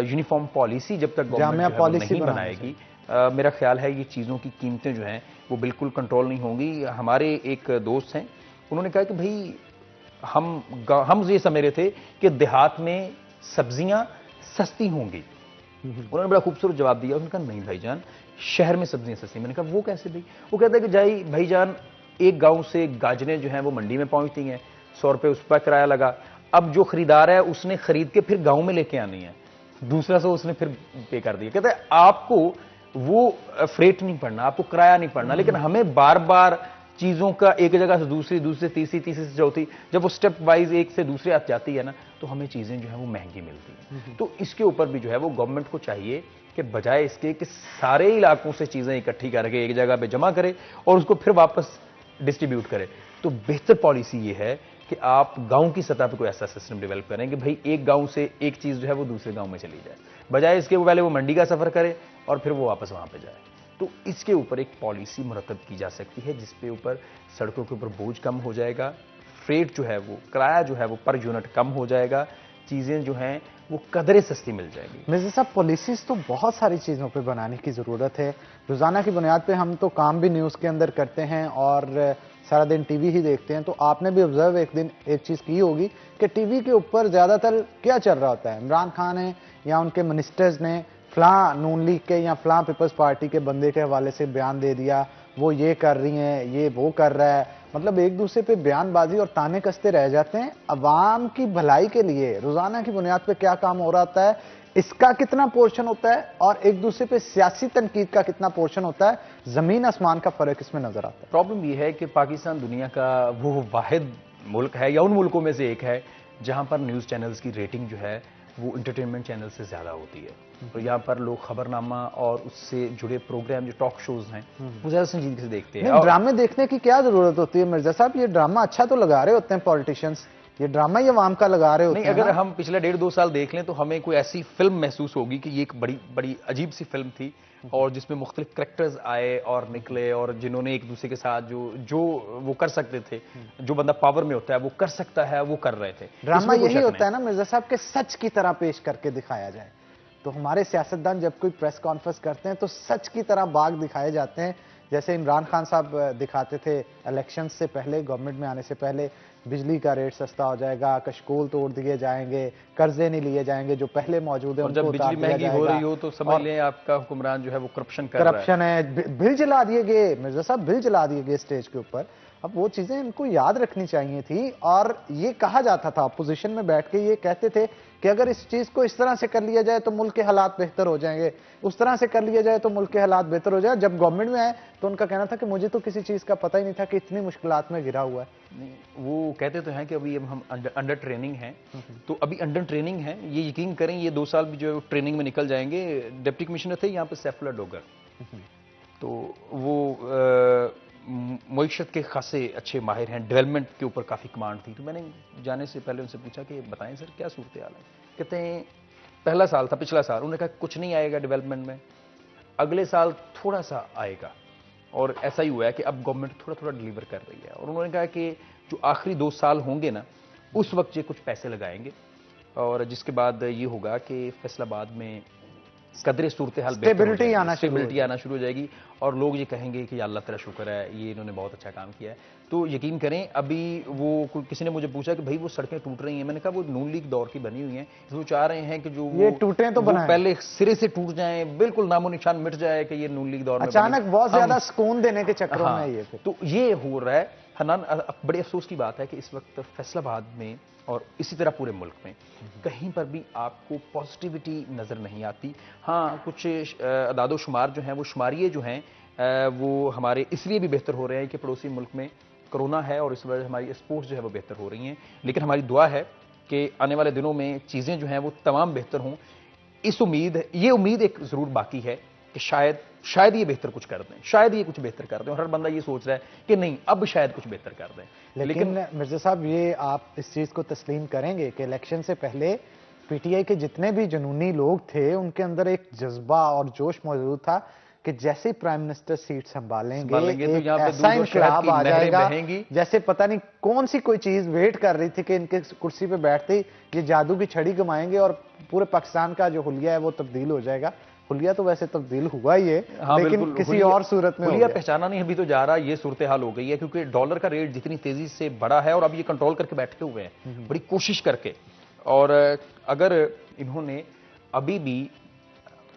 यूनिफॉर्म पॉलिसी जब तक गवर्नमेंट नहीं बनाएगी, मेरा ख्याल है ये चीज़ों की कीमतें जो हैं वो बिल्कुल कंट्रोल नहीं होंगी। हमारे एक दोस्त हैं, उन्होंने कहा कि भाई हम ये समझ रहे थे कि देहात में सब्जियां सस्ती होंगी। उन्होंने बड़ा खूबसूरत जवाब दिया, उन्होंने कहा नहीं भाईजान, शहर में सब्जियां सस्ती। मैंने कहा वो कैसे भाई? वो कहता है कि भाईजान एक गांव से गाजरें जो हैं वो मंडी में पहुंचती हैं, 100 रुपये उस पर किराया लगा। अब जो खरीदार है उसने खरीद के फिर गांव में लेके आनी है, दूसरा से उसने फिर पे कर दिया। कहता है आपको वो फ्रेट नहीं पड़ना, आपको किराया नहीं पड़ना, लेकिन हमें बार बार चीजों का एक जगह से दूसरी से तीसरी से चौथी, जब वो स्टेप वाइज एक से दूसरे आ जाती है ना, तो हमें चीजें जो है वो महंगी मिलती हैं। तो इसके ऊपर भी जो है वो गवर्नमेंट को चाहिए कि बजाय इसके कि सारे इलाकों से चीजें इकट्ठी करके एक जगह पे जमा करे और उसको फिर वापस डिस्ट्रीब्यूट करे, तो बेहतर पॉलिसी ये है कि आप गांव की सतह पर कोई ऐसा सिस्टम डेवलप करें कि भाई एक गांव से एक चीज जो है वो दूसरे गांव में चली जाए, बजाय इसके वो पहले वो मंडी का सफर करे और फिर वो वापस वहां पे जाए। तो इसके ऊपर एक पॉलिसी मुरतब की जा सकती है जिसपे ऊपर सड़कों के ऊपर बोझ कम हो जाएगा, फ्रेट जो है वो किराया जो है वो पर यूनिट कम हो जाएगा, चीजें जो हैं वो कदरे सस्ती मिल जाएगी। मिर्जा साहब, पॉलिसीज तो बहुत सारी चीज़ों पे बनाने की ज़रूरत है। रोज़ाना की बुनियाद पे हम तो काम भी न्यूज़ के अंदर करते हैं और सारा दिन टीवी ही देखते हैं, तो आपने भी ऑब्जर्व एक दिन एक चीज़ की होगी कि टीवी के ऊपर ज़्यादातर क्या चल रहा होता है, इमरान खान है या उनके मिनिस्टर्स ने फलां नून लीग के या फलां पीपल्स पार्टी के बंदे के हवाले से बयान दे दिया, वो ये कर रही हैं, ये वो कर रहा है, मतलब एक दूसरे पे बयानबाजी और ताने कसते रह जाते हैं। अवाम की भलाई के लिए रोजाना की बुनियाद पे क्या काम हो रहा होता है, इसका कितना पोर्शन होता है और एक दूसरे पे सियासी तनकीद का कितना पोर्शन होता है, जमीन आसमान का फर्क इसमें नजर आता है। प्रॉब्लम यह है कि पाकिस्तान दुनिया का वो वाहिद मुल्क है या उन मुल्कों में से एक है जहां पर न्यूज़ चैनल्स की रेटिंग जो है वो इंटरटेनमेंट चैनल से ज़्यादा होती है। तो यहाँ पर लोग खबरनामा और उससे जुड़े प्रोग्राम जो टॉक शोज हैं वो ज़्यादा संजीदगी से देखते हैं। ड्रामे देखने की क्या जरूरत होती है मिर्जा साहब? ये ड्रामा अच्छा तो लगा रहे होते हैं पॉलिटिशियंस, ये ड्रामा ही अवाम का लगा रहे होते नहीं, हैं। अगर हम पिछले 1.5-2 साल देख लें तो हमें कोई ऐसी फिल्म महसूस होगी कि ये एक बड़ी बड़ी अजीब सी फिल्म थी और जिसमें मुख्तलिफ करेक्टर्स आए और निकले और जिन्होंने एक दूसरे के साथ जो वो कर सकते थे, जो बंदा पावर में होता है वो कर सकता है, वो कर रहे थे। ड्रामा यही होता है ना मिर्जा साहब के सच की तरह पेश करके दिखाया जाए। तो हमारे सियासतदान जब कोई प्रेस कॉन्फ्रेंस करते हैं तो सच की तरह बाग दिखाए जाते हैं, जैसे इमरान खान साहब दिखाते थे इलेक्शन से पहले, गवर्नमेंट में आने से पहले, बिजली का रेट सस्ता हो जाएगा, कशकोल तोड़ दिए जाएंगे, कर्जे नहीं लिए जाएंगे, जो पहले मौजूद है और जब बिजली महंगी हो रही हो तो समझ लें आपका हुक्मरान जो है वो करप्शन कर रहा है। करप्शन है, बिल जला दिए गए मिर्जा साहब, बिल जला दिए गए स्टेज के ऊपर। अब वो चीजें इनको याद रखनी चाहिए थी और ये कहा जाता था, अपोजिशन में बैठ के ये कहते थे कि अगर इस चीज को इस तरह से कर लिया जाए तो मुल्क के हालात बेहतर हो जाएंगे, उस तरह से कर लिया जाए तो मुल्क के हालात बेहतर हो जाए। जब गवर्नमेंट में आए तो उनका कहना था कि मुझे तो किसी चीज का पता ही नहीं था कि इतनी मुश्किलात में घिरा हुआ है। नहीं, वो कहते तो हैं कि अभी हम अंडर ट्रेनिंग हैं, तो अभी अंडर ट्रेनिंग है, ये यकीन करें ये 2 साल भी जो ट्रेनिंग में निकल जाएंगे। डिप्टी कमिश्नर थे यहाँ पे सैफुल्लाह डोगर, तो वो मईशत के खासे अच्छे माहिर हैं, डेवलपमेंट के ऊपर काफ़ी कमांड थी। तो मैंने जाने से पहले उनसे पूछा कि बताएं सर क्या सूरत हाल है। कहते हैं पहला साल था, पिछला साल, उन्होंने कहा कुछ नहीं आएगा डेवलपमेंट में, अगले साल थोड़ा सा आएगा। और ऐसा ही हुआ है कि अब गवर्नमेंट थोड़ा थोड़ा डिलीवर कर रही है। और उन्होंने कहा कि जो आखिरी 2 साल होंगे ना, उस वक्त ये कुछ पैसे लगाएंगे और जिसके बाद ये होगा कि फैसलाबाद में कदरे सूरत हाल स्टेबिलिटी आना शुरू हो जाएगी और लोग ये कहेंगे कि अल्लाह तेरा शुक्र है, ये इन्होंने बहुत अच्छा काम किया है। तो यकीन करें, अभी वो किसी ने मुझे पूछा कि भाई वो सड़कें टूट रही हैं, मैंने कहा वो नून लीग दौर की बनी हुई हैं, वो चाह रहे हैं कि जो ये टूटे तो बनाएं, पहले सिरे से टूट जाएं, बिल्कुल नामो निशान मिट जाए कि ये नून लीग दौर में अचानक बहुत ज्यादा सुकून देने के चक्करों में ये तो ये हो रहा है। हनान, बड़े अफसोस की बात है कि इस वक्त फैसलाबाद में और इसी तरह पूरे मुल्क में कहीं पर भी आपको पॉजिटिविटी नज़र नहीं आती। हाँ, कुछ अदादो शुमार जो हैं, वो शुमारिये जो हैं वो हमारे इसलिए भी बेहतर हो रहे हैं कि पड़ोसी मुल्क में कोरोना है और इस वजह से हमारी स्पोर्ट्स जो है वो बेहतर हो रही हैं। लेकिन हमारी दुआ है कि आने वाले दिनों में चीज़ें जो हैं वो तमाम बेहतर हों। ये उम्मीद एक ज़रूर बाकी है कि शायद ये बेहतर कुछ कर दें, शायद ये कुछ बेहतर कर दें। और हर बंदा ये सोच रहा है कि नहीं, अब शायद कुछ बेहतर कर दें। लेकिन मिर्जा साहब, ये आप इस चीज को तस्लीम करेंगे कि इलेक्शन से पहले पीटीआई के जितने भी जुनूनी लोग थे उनके अंदर एक जज्बा और जोश मौजूद था कि जैसे प्राइम मिनिस्टर सीट संभालेंगे तो एक ऐसा इनकलाब आ जाएगा, जैसे पता नहीं कौन सी कोई चीज वेट कर रही थी कि इनके कुर्सी पे बैठते ही ये जादू की छड़ी घुमाएंगे और पूरे पाकिस्तान का जो हुलिया है वो तब्दील हो जाएगा। हुलिया तो वैसे तब्दील हुआ ही है, हाँ, लेकिन किसी और सूरत में हुलिया पहचाना नहीं अभी तो जा रहा। ये सूरत हाल हो गई है क्योंकि डॉलर का रेट जितनी तेजी से बढ़ा है और अब ये कंट्रोल करके बैठे हुए हैं बड़ी कोशिश करके। और अगर इन्होंने अभी भी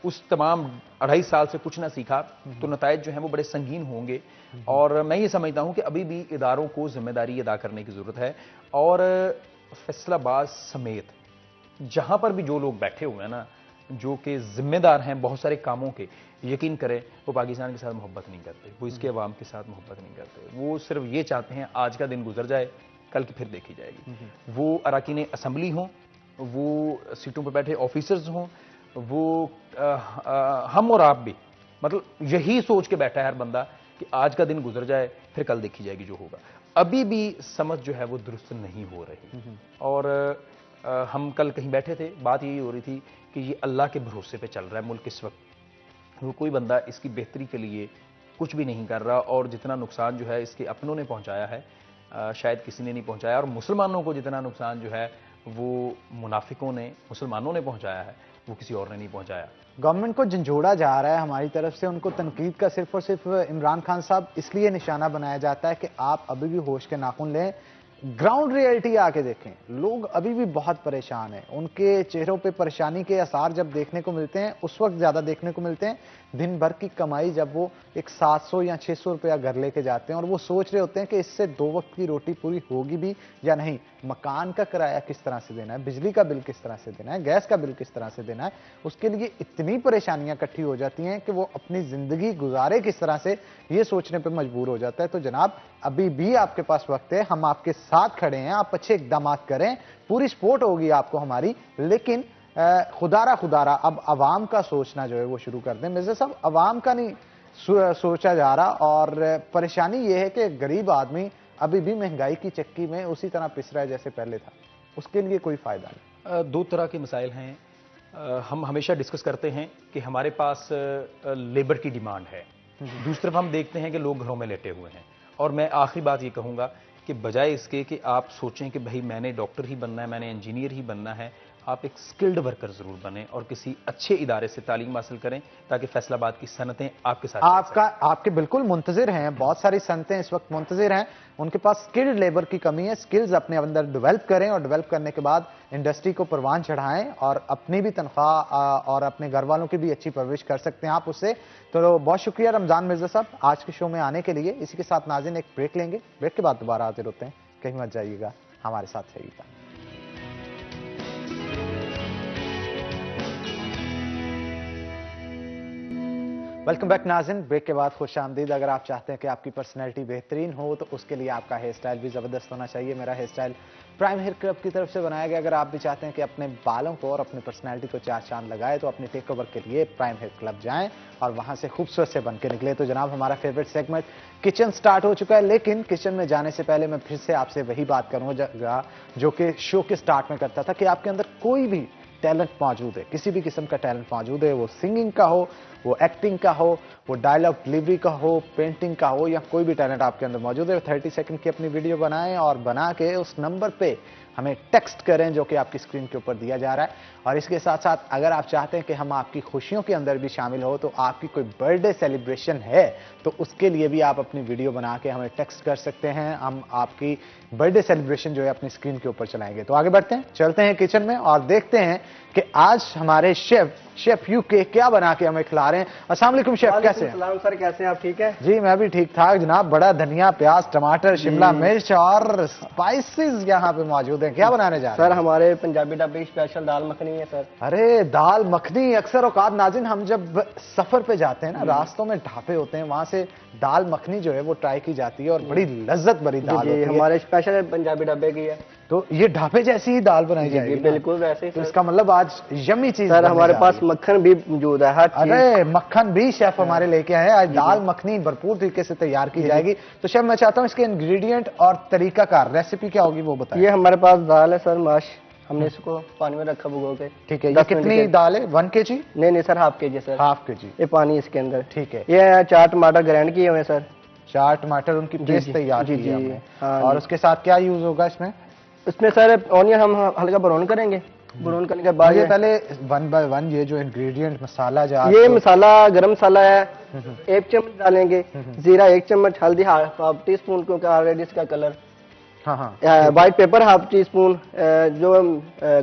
उस तमाम 2.5 साल से कुछ ना सीखा तो नतायज जो है वो बड़े संगीन होंगे। और मैं ये समझता हूं कि अभी भी इदारों को जिम्मेदारी अदा करने की जरूरत है। और फैसलाबाद समेत जहां पर भी जो लोग बैठे हुए हैं ना, जो कि जिम्मेदार हैं बहुत सारे कामों के, यकीन करें वो पाकिस्तान के साथ मोहब्बत नहीं करते, वो इसके अवाम के साथ मोहब्बत नहीं करते। वो सिर्फ ये चाहते हैं आज का दिन गुजर जाए, कल की फिर देखी जाएगी। वो अराकीन असम्बली हों, वो सीटों पर बैठे ऑफिसर्स हों, वो हम और आप भी, मतलब यही सोच के बैठा है हर बंदा कि आज का दिन गुजर जाए फिर कल देखी जाएगी जो होगा। अभी भी समझ जो है वो दुरुस्त नहीं हो रही। और हम कल कहीं बैठे थे, बात यही हो रही थी कि ये अल्लाह के भरोसे पे चल रहा है मुल्क इस वक्त। वो कोई बंदा इसकी बेहतरी के लिए कुछ भी नहीं कर रहा और जितना नुकसान जो है इसके अपनों ने पहुंचाया है शायद किसी ने नहीं पहुंचाया। और मुसलमानों को जितना नुकसान जो है वो मुनाफिकों ने, मुसलमानों ने पहुंचाया है, वो किसी और ने नहीं पहुंचाया। गवर्नमेंट को झंझोड़ा जा रहा है हमारी तरफ से, उनको तनकीद का सिर्फ और सिर्फ इमरान खान साहब इसलिए निशाना बनाया जाता है कि आप अभी भी होश के नाखून लें, ग्राउंड रियलिटी आके देखें। लोग अभी भी बहुत परेशान हैं, उनके चेहरों पे परेशानी के आसार जब देखने को मिलते हैं उस वक्त ज्यादा देखने को मिलते हैं दिन भर की कमाई जब वो एक 700 या 600 रुपया घर लेके जाते हैं और वो सोच रहे होते हैं कि इससे 2 वक्त की रोटी पूरी होगी भी या नहीं, मकान का किराया किस तरह से देना है, बिजली का बिल किस तरह से देना है, गैस का बिल किस तरह से देना है। उसके लिए इतनी परेशानियां इकट्ठी हो जाती हैं कि वो अपनी जिंदगी गुजारे किस तरह से, ये सोचने पर मजबूर हो जाता है। तो जनाब अभी भी आपके पास वक्त है, हम आपके साथ खड़े हैं, आप अच्छे इकदाम करें, पूरी सपोर्ट होगी आपको हमारी, लेकिन खुदारा अब अवाम का सोचना जो है वो शुरू कर दें। मिर्जा साहब, अवाम का नहीं सोचा जा रहा और परेशानी ये है कि गरीब आदमी अभी भी महंगाई की चक्की में उसी तरह पिस रहा है जैसे पहले था, उसके लिए कोई फायदा नहीं। 2 तरह के मसाइल हैं। हम हमेशा डिस्कस करते हैं कि हमारे पास लेबर की डिमांड है, दूसरी तरफ हम देखते हैं कि लोग घरों में लेटे हुए हैं। और मैं आखिरी बात ये कहूँगा कि बजाय इसके कि आप सोचें कि भाई मैंने डॉक्टर ही बनना है, मैंने इंजीनियर ही बनना है, आप एक स्किल्ड वर्कर जरूर बने और किसी अच्छे इदारे से तालीम हासिल करें ताकि फैसलाबाद की सनतें आपके साथ आपके बिल्कुल मुंतजिर हैं, बहुत सारी सनतें इस वक्त मुंतजिर हैं, उनके पास स्किल्ड लेबर की कमी है। स्किल्स अपने अंदर डेवलप करें और डेवलप करने के बाद इंडस्ट्री को परवान चढ़ाएं और अपनी भी तनख्वाह और अपने घर वालों की भी अच्छी परवरिश कर सकते हैं आप उससे। तो बहुत शुक्रिया रमजान मिर्जा साहब आज के शो में आने के लिए। इसी के साथ नाज़रीन एक ब्रेक लेंगे, ब्रेक के बाद दोबारा हाजिर होते हैं, कहीं मत जाइएगा, हमारे साथ रहिएगा। वेलकम बैक नाज़रीन, ब्रेक के बाद खुश आमदीद। अगर आप चाहते हैं कि आपकी पर्सनैलिटी बेहतरीन हो तो उसके लिए आपका हेयर स्टाइल भी ज़बरदस्त होना चाहिए। मेरा hairstyle prime hair club की तरफ से बनाया गया। अगर आप भी चाहते हैं कि अपने बालों को और अपनी पर्सनैलिटी को 4 चांद लगाए तो अपने टेक ओवर के लिए प्राइम हेयर क्लब जाएं और वहां से खूबसूरत से बन के निकले। तो जनाब हमारा फेवरेट सेगमेंट किचन स्टार्ट हो चुका है, लेकिन किचन में जाने से पहले मैं फिर से आपसे वही बात करूँगा जो कि शो के स्टार्ट में करता था कि आपके अंदर कोई भी टैलेंट मौजूद है, किसी भी किस्म का टैलेंट मौजूद है, वो सिंगिंग का हो, वो एक्टिंग का हो, वो डायलॉग डिलीवरी का हो, पेंटिंग का हो, या कोई भी टैलेंट आपके अंदर मौजूद है, 30 सेकंड की अपनी वीडियो बनाएं और बना के उस नंबर पे हमें टेक्स्ट करें जो कि आपकी स्क्रीन के ऊपर दिया जा रहा है। और इसके साथ साथ अगर आप चाहते हैं कि हम आपकी खुशियों के अंदर भी शामिल हो, तो आपकी कोई बर्थडे सेलिब्रेशन है तो उसके लिए भी आप अपनी वीडियो बना के हमें टेक्स्ट कर सकते हैं, हम आपकी बर्थडे सेलिब्रेशन जो है अपनी स्क्रीन के ऊपर चलाएंगे। तो आगे बढ़ते हैं, चलते हैं किचन में और देखते हैं कि आज हमारे शेफ यूके क्या बना के हमें खिला रहे हैं। अस्सलाम वालेकुम शेफ, कैसे हैं? सलाम सर, कैसे हैं आप? ठीक है जी, मैं भी ठीक ठाक जनाब। बड़ा धनिया, प्याज, टमाटर, शिमला मिर्च और स्पाइसेस यहाँ पे मौजूद हैं। क्या बनाने जा रहे हैं? सर हमारे पंजाबी ढाबे स्पेशल दाल मखनी है सर। अरे दाल मखनी, अक्सर औकात नाज़रीन हम जब सफर पे जाते हैं ना, रास्तों में ढाबे होते हैं, वहां से दाल मखनी जो है वो ट्राई की जाती है और बड़ी लज्जत भरी दाल होती है। हमारे स्पेशल पंजाबी ढाबे की है, तो ये ढाबे जैसी ही दाल बनाई जाएगी? बिल्कुल वैसे ही। तो इसका मतलब आज यम्मी चीज सर हमारे पास मक्खन भी मौजूद है, हर चीज। अरे मक्खन भी शेफ हमारे लेके आए, आज दाल मखनी भरपूर तरीके से तैयार की जाएगी। तो शेफ मैं चाहता हूँ इसके इंग्रेडिएंट और तरीकाकार, रेसिपी क्या होगी वो बताइए। ये हमारे पास दाल है सर, माश, हमने इसको पानी में रखा भिगो के। ठीक है, ये कितनी दाल है? 1 kg? नहीं सर, ½ kg सर। ½ kg ये पानी इसके अंदर। ठीक है। ये 4 टमाटर ग्राइंड किए हुए सर, 4 टमाटर उनकी पेस्ट तैयार की है हमने। और उसके साथ क्या यूज होगा इसमें? इसमें सर ऑनियन हम हल्का ब्राउन करेंगे, ब्राउन करने के बाद ये पहले 1 by 1 ये जो इंग्रेडिएंट मसाला जो ये मसाला गरम मसाला है 1 चम्मच डालेंगे, जीरा 1 चम्मच, हल्दी ½ टीस्पून क्योंकि ऑलरेडी इसका कलर, व्हाइट पेपर ½ टीस्पून, जो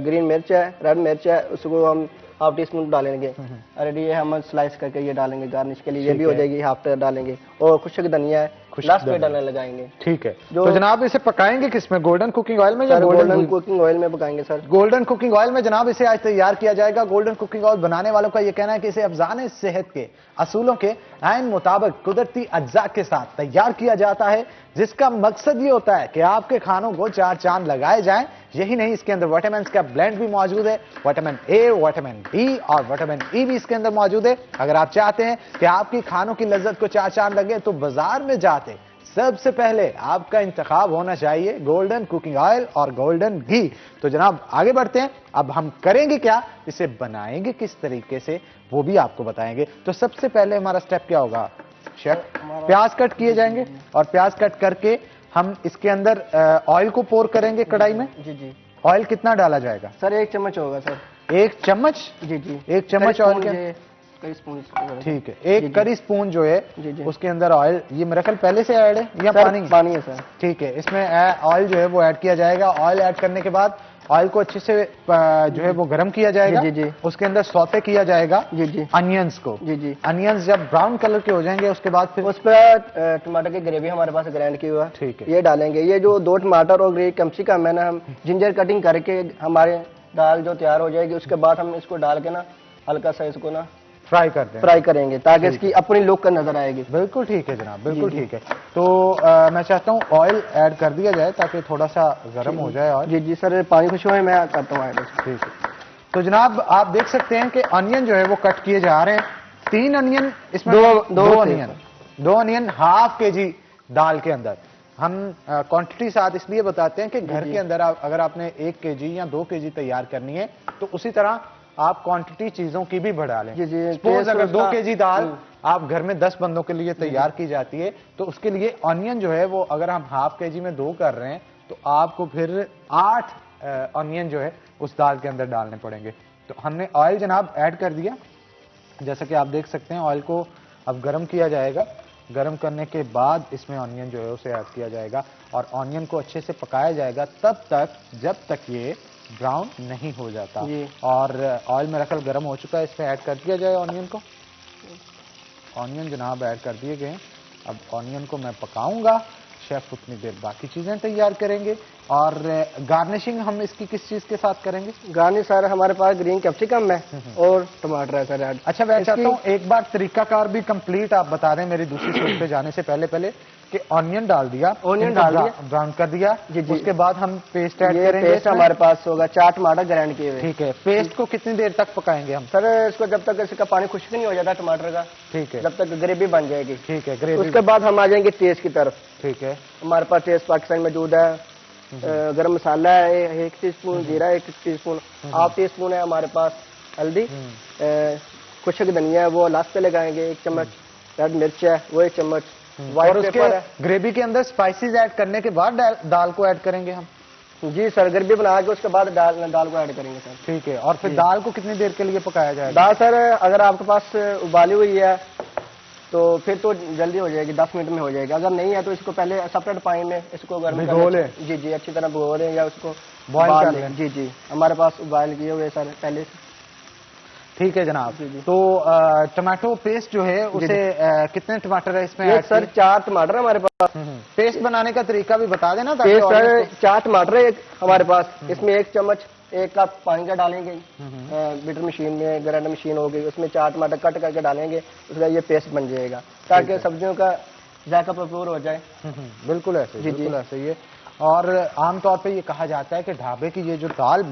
ग्रीन मिर्च है, रेड मिर्च है, उसको हम ½ टीस्पून डालेंगे। ऑलरेडी ये हम स्लाइस करके ये डालेंगे गार्निश के लिए, ये भी हो जाएगी, ½ डालेंगे। और खुशक धनिया है, लास्ट में डालने लगाएंगे। ठीक है। तो जनाब इसे पकाएंगे किसमें? गोल्डन कुकिंग ऑयल में या गोल्डन कुकिंग ऑयल में पकाएंगे सर? गोल्डन कुकिंग ऑयल में जनाब इसे आज तैयार किया जाएगा। गोल्डन कुकिंग ऑयल बनाने वालों का यह कहना है कि इसे अफजान सेहत के असूलों के ऐन मुताबिक कुदरती अज्जा के साथ तैयार किया जाता है, जिसका मकसद ये होता है कि आपके खानों को 4 चांद लगाए जाएं। यही नहीं, इसके अंदर विटामिन का ब्लेंड भी मौजूद है, विटामिन ए, विटामिन डी और विटामिन ई भी इसके अंदर मौजूद है। अगर आप चाहते हैं कि आपकी खानों की लज्जत को 4 चांद लगे तो बाजार में जाते सबसे पहले आपका इंतखाब होना चाहिए गोल्डन कुकिंग ऑयल और गोल्डन घी। तो जनाब आगे बढ़ते हैं, अब हम करेंगे क्या, इसे बनाएंगे किस तरीके से वो भी आपको बताएंगे। तो सबसे पहले हमारा स्टेप क्या होगा शेफ? प्याज कट किए जाएंगे और प्याज कट करके हम इसके अंदर ऑयल को पोर करेंगे कढ़ाई में। जी। ऑयल कितना डाला जाएगा? सर 1 चम्मच होगा सर। 1 चम्मच? जी जी, 1 चम्मच ऑयल के, कई स्पून। ठीक है, 1 करी स्पून जो है जी जी, उसके अंदर ऑयल, ये मेरे ख्याल पहले से ऐड है या पानी है सर? ठीक है, इसमें ऑयल जो है वो ऐड किया जाएगा। ऑयल ऐड करने के बाद ऑयल को अच्छे से जो है वो गर्म किया जाएगा। जी जी, उसके अंदर सौते किया जाएगा जी जी, अनियंस को। जी जी, अनियंस जब ब्राउन कलर के हो जाएंगे उसके बाद फिर उस पर टमाटर की ग्रेवी हमारे पास ग्राइंड की हुआ, ठीक है, ये डालेंगे। ये जो 2 टमाटर और ये कैप्सिकम है ना, हम जिंजर कटिंग करके हमारे दाल जो तैयार हो जाएगी उसके बाद हम इसको डाल के ना हल्का सा इसको ना फ्राई करेंगे ताकि इसकी अपनी लुक का नजर आएगी। बिल्कुल ठीक है जनाब, बिल्कुल ठीक है। तो मैं चाहता हूँ ऑयल ऐड कर दिया जाए ताकि थोड़ा सा गर्म हो जाए ऑयल। जी जी सर, पानी खुश हुए मैं करता हूँ ऐड। ठीक है, तो जनाब आप देख सकते हैं कि अनियन जो है वो कट किए जा रहे हैं। 3 अनियन इसमें, दो अनियन ½ kg दाल के अंदर। हम क्वांटिटी साथ इसलिए बताते हैं कि घर के अंदर अगर आपने 1 kg या 2 kg तैयार करनी है तो उसी तरह आप क्वांटिटी चीजों की भी बढ़ा लें। सपोज अगर 2 kg दाल आप घर में 10 बंदों के लिए तैयार की जाती है तो उसके लिए ऑनियन जो है वो अगर हम ½ kg में 2 कर रहे हैं तो आपको फिर 8 ऑनियन जो है उस दाल के अंदर डालने पड़ेंगे। तो हमने ऑयल जनाब ऐड कर दिया, जैसा कि आप देख सकते हैं। ऑयल को अब गर्म किया जाएगा, गर्म करने के बाद इसमें ऑनियन जो है उसे ऐड किया जाएगा और ऑनियन को अच्छे से पकाया जाएगा तब तक जब तक ये ब्राउन नहीं हो जाता। और ऑयल मेरा ख्याल गर्म हो चुका है, इसमें ऐड कर दिया जाए ऑनियन को। ऑनियन जनाब ऐड कर दिए गए। अब ऑनियन को मैं पकाऊंगा, शेफ उतनी देर बाकी चीजें तैयार करेंगे। और गार्निशिंग हम इसकी किस चीज के साथ करेंगे? गार्निश सर हमारे पास ग्रीन कैप्सिकम है और टमाटर है सर ऐड। अच्छा, मैं चाहता हूँ एक बार तरीकाकार भी कंप्लीट आप बता दें मेरी दूसरी स्टेज पे जाने से पहले कि ऑनियन डाल दिया, ब्राउन कर दिया, उसके बाद हम पेस्ट ऐड करेंगे। पेस्ट हमारे पास होगा 4 टमाटर ग्राइंड किए हुए। ठीक है, पेस्ट को कितनी देर तक पकाएंगे हम? सर इसको जब तक इसका पानी खुश्क नहीं हो जाता टमाटर का, ठीक है, जब तक ग्रेवी बन जाएगी। ठीक है, ग्रेवी। उसके बाद हम आ जाएंगे टेस्ट की तरफ। ठीक है, हमारे पास टेस्ट पाकिस्तान मौजूद है। गरम मसाला है 1 टीस्पून, जीरा 1 टीस्पून, ½ टीस्पून है हमारे पास हल्दी, खुशक धनिया है वो लास्ट पे लगाएंगे 1 चम्मच, रेड मिर्च है वो 1 चम्मच, और उसके ग्रेवी के अंदर स्पाइसेस ऐड करने के बाद दाल को ऐड करेंगे हम? जी सर, ग्रेवी बना के उसके बाद दाल को ऐड करेंगे सर। ठीक है, और फिर दाल को कितनी देर के लिए पकाया जाएगा? दाल सर अगर आपके पास उबाली हुई है तो फिर तो जल्दी हो जाएगी, 10 मिनट में हो जाएगी। अगर नहीं है तो इसको पहले सेपरेट पानी में इसको गर्म भिगो लें। जी जी, अच्छी तरह भिगो लें या उसको बॉयल कर लें। जी जी, हमारे पास बॉयल किए हुए सर पहले। ठीक है जनाब। तो टमाटो पेस्ट जो है उसे कितने टमाटर है इसमें? सर 4 टमाटर हमारे पास। पेस्ट बनाने का तरीका भी बता देना। पेस्ट सर 4 टमाटर है हमारे पास, इसमें 1 चम्मच 1 कप पानी का डालेंगे, बीटर मशीन में ग्राइंडर मशीन होगी उसमें 4 टमाटर कट करके डालेंगे, उसका ये पेस्ट बन जाएगा ताकि सब्जियों का जायका भरपूर हो जाए। बिल्कुल ऐसे, बिल्कुल ऐसे ही है। और आमतौर पे ये कहा जाता है कि ढाबे की ये जो दाल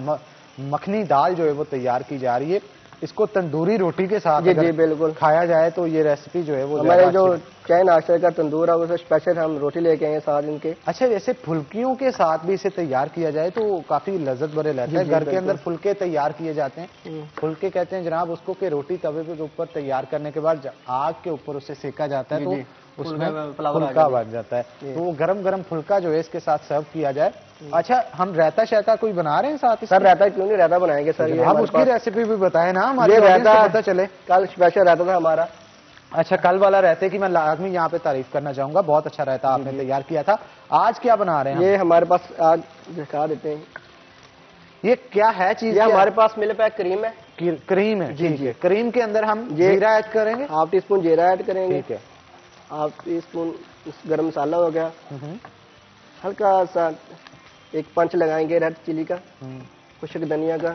मखनी दाल जो है वो तैयार की जा रही है, इसको तंदूरी रोटी के साथ जी बिल्कुल खाया जाए तो ये रेसिपी जो है वो हमारे जो चाय नाश्ते का तंदूर है उसे स्पेशल हम रोटी लेके आए साथ इनके। अच्छा, जैसे फुल्कियों के साथ भी इसे तैयार किया जाए तो काफी लज्जत भरे रहता है। घर के अंदर फुल्के तैयार किए जाते हैं, फुल्के कहते हैं जनाब उसको कि रोटी तवे के ऊपर तैयार करने के बाद आग के ऊपर उसे सेका जाता है तो उसमें फुल्का बन जाता है। तो वो गरम गरम फुल्का जो है इसके साथ सर्व किया जाए। अच्छा, हम रायता शैता कोई बना रहे हैं साथ? सर रायता क्यों नहीं, रायता बनाएंगे सर। ये हम उसकी रेसिपी भी बताएं ना, हमारे रायता पता चले। कल स्पेशल रायता था हमारा। अच्छा, कल वाला रहते की मैं लाजमी यहाँ पे तारीफ करना चाहूंगा, बहुत अच्छा रहता आपने तैयार किया था। आज क्या बना रहे हैं? ये हमारे पास आज दिखा देते हैं, ये क्या है चीज? ये हमारे पास मिल्क पैक क्रीम है। क्रीम है, ठीक है। क्रीम के अंदर हम जीरा ऐड करेंगे, ½ टीस्पून जीरा ऐड करेंगे, ठीक है। ½ टीस्पून गरम मसाला हो गया, हल्का सा 1 पंच लगाएंगे रेड चिली का, खुशक धनिया का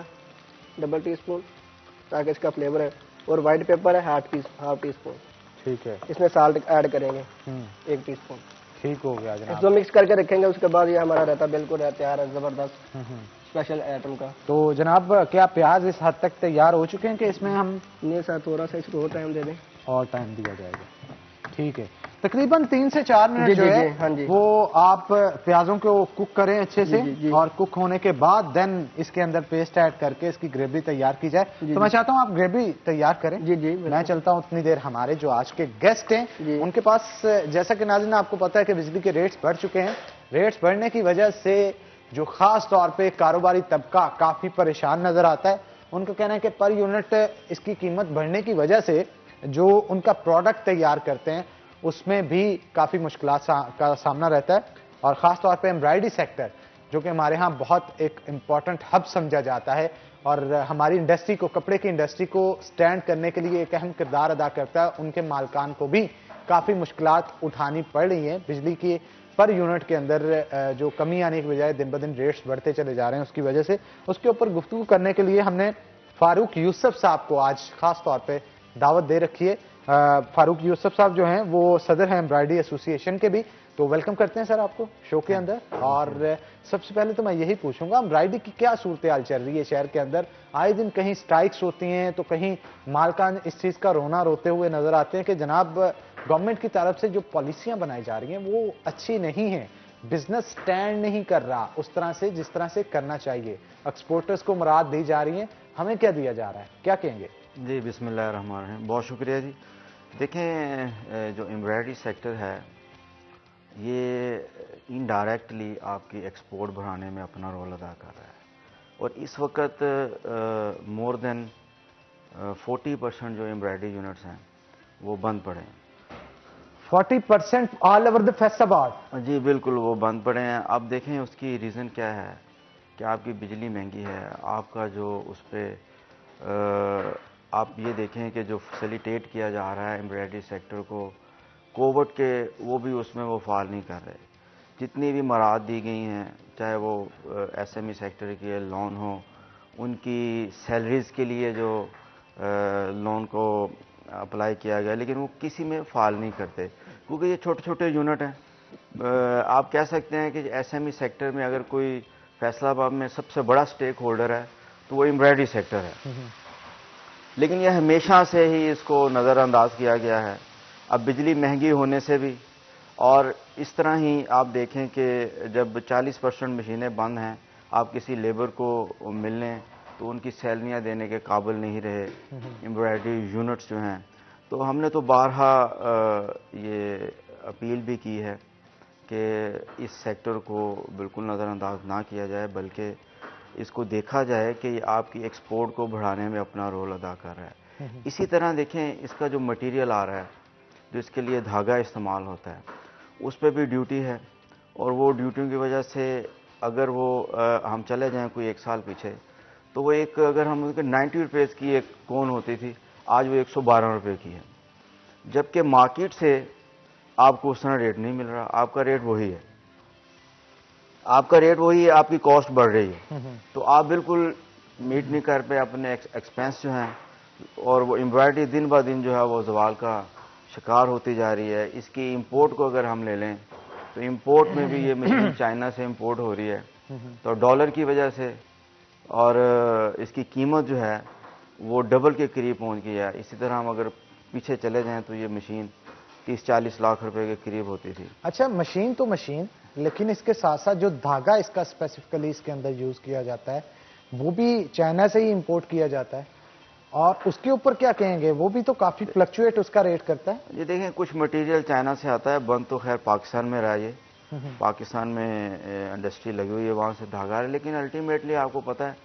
डबल टीस्पून ताकि इसका फ्लेवर है, और व्हाइट पेपर है ½ टीस्पून, ठीक है। इसमें साल्ट ऐड करेंगे 1 टीस्पून, ठीक हो गया जनाब। इसको मिक्स करके रखेंगे, उसके बाद ये हमारा रहता बिल्कुल तैयार है, जबरदस्त स्पेशल आइटम का। तो जनाब क्या प्याज इस हद तक तैयार हो चुके हैं कि इसमें हम? नहीं सर, थोड़ा सा इसको और टाइम दे दें। और टाइम दिया जाएगा, ठीक है। तकरीबन 3 से 4 मिनट जो है हाँ जी, वो आप प्याजों को कुक करें अच्छे से, और कुक होने के बाद देन इसके अंदर पेस्ट ऐड करके इसकी ग्रेवी तैयार की जाए। तो मैं चाहता हूँ आप ग्रेवी तैयार करें। जी जी, मैं चलता हूँ उतनी देर। हमारे जो आज के गेस्ट हैं उनके पास, जैसा कि नाज़रीन आपको पता है कि बिजली के रेट्स बढ़ चुके हैं। रेट्स बढ़ने की वजह से जो खास तौर पे कारोबारी तबका काफी परेशान नजर आता है। उनका कहना है कि पर यूनिट इसकी कीमत बढ़ने की वजह से जो उनका प्रोडक्ट तैयार करते हैं उसमें भी काफी मुश्किलात का सामना रहता है। और खास तौर पे एम्ब्रॉयडरी सेक्टर जो कि हमारे यहाँ बहुत एक इम्पॉर्टेंट हब समझा जाता है और हमारी इंडस्ट्री को, कपड़े की इंडस्ट्री को स्टैंड करने के लिए एक अहम किरदार अदा करता है, उनके मालकान को भी काफ़ी मुश्किलात उठानी पड़ रही हैं। बिजली की पर यूनिट के अंदर जो कमी आने की बजाय दिन ब दिन रेट्स बढ़ते चले जा रहे हैं, उसकी वजह से उसके ऊपर गुफ्तगू करने के लिए हमने फारूक यूसुफ साहब को आज खास तौर पे दावत दे रखी है। फारूक यूसुफ साहब जो हैं वो सदर हैं एम्ब्रॉयडरी एसोसिएशन के भी, तो वेलकम करते हैं सर आपको शो के अंदर। और सबसे पहले तो मैं यही पूछूंगा, एम्ब्रॉयडरी की क्या सूरत हाल चल रही है शहर के अंदर? आए दिन कहीं स्ट्राइक्स होती हैं तो कहीं मालकान इस चीज़ का रोना रोते हुए नजर आते हैं कि जनाब गवर्नमेंट की तरफ से जो पॉलिसियां बनाई जा रही हैं वो अच्छी नहीं है, बिजनेस स्टैंड नहीं कर रहा उस तरह से जिस तरह से करना चाहिए, एक्सपोर्टर्स को मुराद दी जा रही है, हमें क्या दिया जा रहा है, क्या कहेंगे? जी बिस्मिल्लाहिर्रहमानिर्रहीम, बहुत शुक्रिया जी। देखें, जो एम्ब्रॉयडरी सेक्टर है ये इनडायरेक्टली आपकी एक्सपोर्ट बढ़ाने में अपना रोल अदा कर रहा है और इस वक्त मोर देन 40% जो एम्ब्रॉयडरी यूनिट्स हैं वो बंद पड़े हैं। 40% ऑल ओवर द फैसलाबाद? जी बिल्कुल, वो बंद पड़े हैं। आप देखें उसकी रीज़न क्या है कि आपकी बिजली महंगी है, आपका जो उस पर आप ये देखें कि जो फैसिलिटेट किया जा रहा है एम्ब्रॉयडरी सेक्टर को कोविड के, वो भी उसमें वो फाल नहीं कर रहे। जितनी भी मराद दी गई हैं, चाहे वो एसएमई सेक्टर के लोन हो, उनकी सैलरीज़ के लिए जो लोन को अप्लाई किया गया, लेकिन वो किसी में फाल नहीं करते क्योंकि ये छोटे छोटे यूनिट हैं। आप कह सकते हैं कि एसएमई सेक्टर में अगर कोई फैसलाबाद में सबसे बड़ा स्टेक होल्डर है तो वो एम्ब्रॉयडरी सेक्टर है, लेकिन यह हमेशा से ही इसको नज़रअंदाज किया गया है। अब बिजली महंगी होने से भी, और इस तरह ही आप देखें कि जब 40% मशीनें बंद हैं, आप किसी लेबर को मिलने तो उनकी सैलरियां देने के काबिल नहीं रहे एम्ब्रॉयडरी यूनिट्स जो हैं। तो हमने तो बारहा ये अपील भी की है कि इस सेक्टर को बिल्कुल नज़रअंदाज ना किया जाए, बल्कि इसको देखा जाए कि आपकी एक्सपोर्ट को बढ़ाने में अपना रोल अदा कर रहा है। इसी तरह देखें, इसका जो मटेरियल आ रहा है, जो इसके लिए धागा इस्तेमाल होता है, उस पर भी ड्यूटी है और वो ड्यूटियों की वजह से अगर वो हम चले जाएं कोई 1 साल पीछे, तो वो एक, अगर हम 90 रुपीज़ की एक कोन होती थी, आज वो 112 रुपये की है, जबकि मार्केट से आपको उस तरह रेट नहीं मिल रहा। आपका रेट वही है, आपका रेट वही है, आपकी कॉस्ट बढ़ रही है, तो आप बिल्कुल मीट नहीं कर पे अपने एक्सपेंस जो हैं, और वो एम्ब्रॉयडरी दिन ब दिन जो है वो जवाल का शिकार होती जा रही है। इसकी इंपोर्ट को अगर हम ले लें तो इंपोर्ट में भी ये मशीन चाइना से इंपोर्ट हो रही है, तो डॉलर की वजह से और इसकी कीमत जो है वो डबल के करीब पहुंच गई है। इसी तरह हम अगर पीछे चले जाएं तो ये मशीन 30-40 लाख रुपए के करीब होती थी। अच्छा, मशीन तो मशीन, लेकिन इसके साथ साथ जो धागा इसका स्पेसिफिकली इसके अंदर यूज किया जाता है वो भी चाइना से ही इंपोर्ट किया जाता है, और उसके ऊपर क्या कहेंगे? वो भी तो काफी फ्लक्चुएट उसका रेट करता है। ये देखें, कुछ मटेरियल चाइना से आता है, बंद तो खैर पाकिस्तान में रहा, ये पाकिस्तान में इंडस्ट्री लगी हुई है, वहाँ से धागा है, लेकिन अल्टीमेटली आपको पता है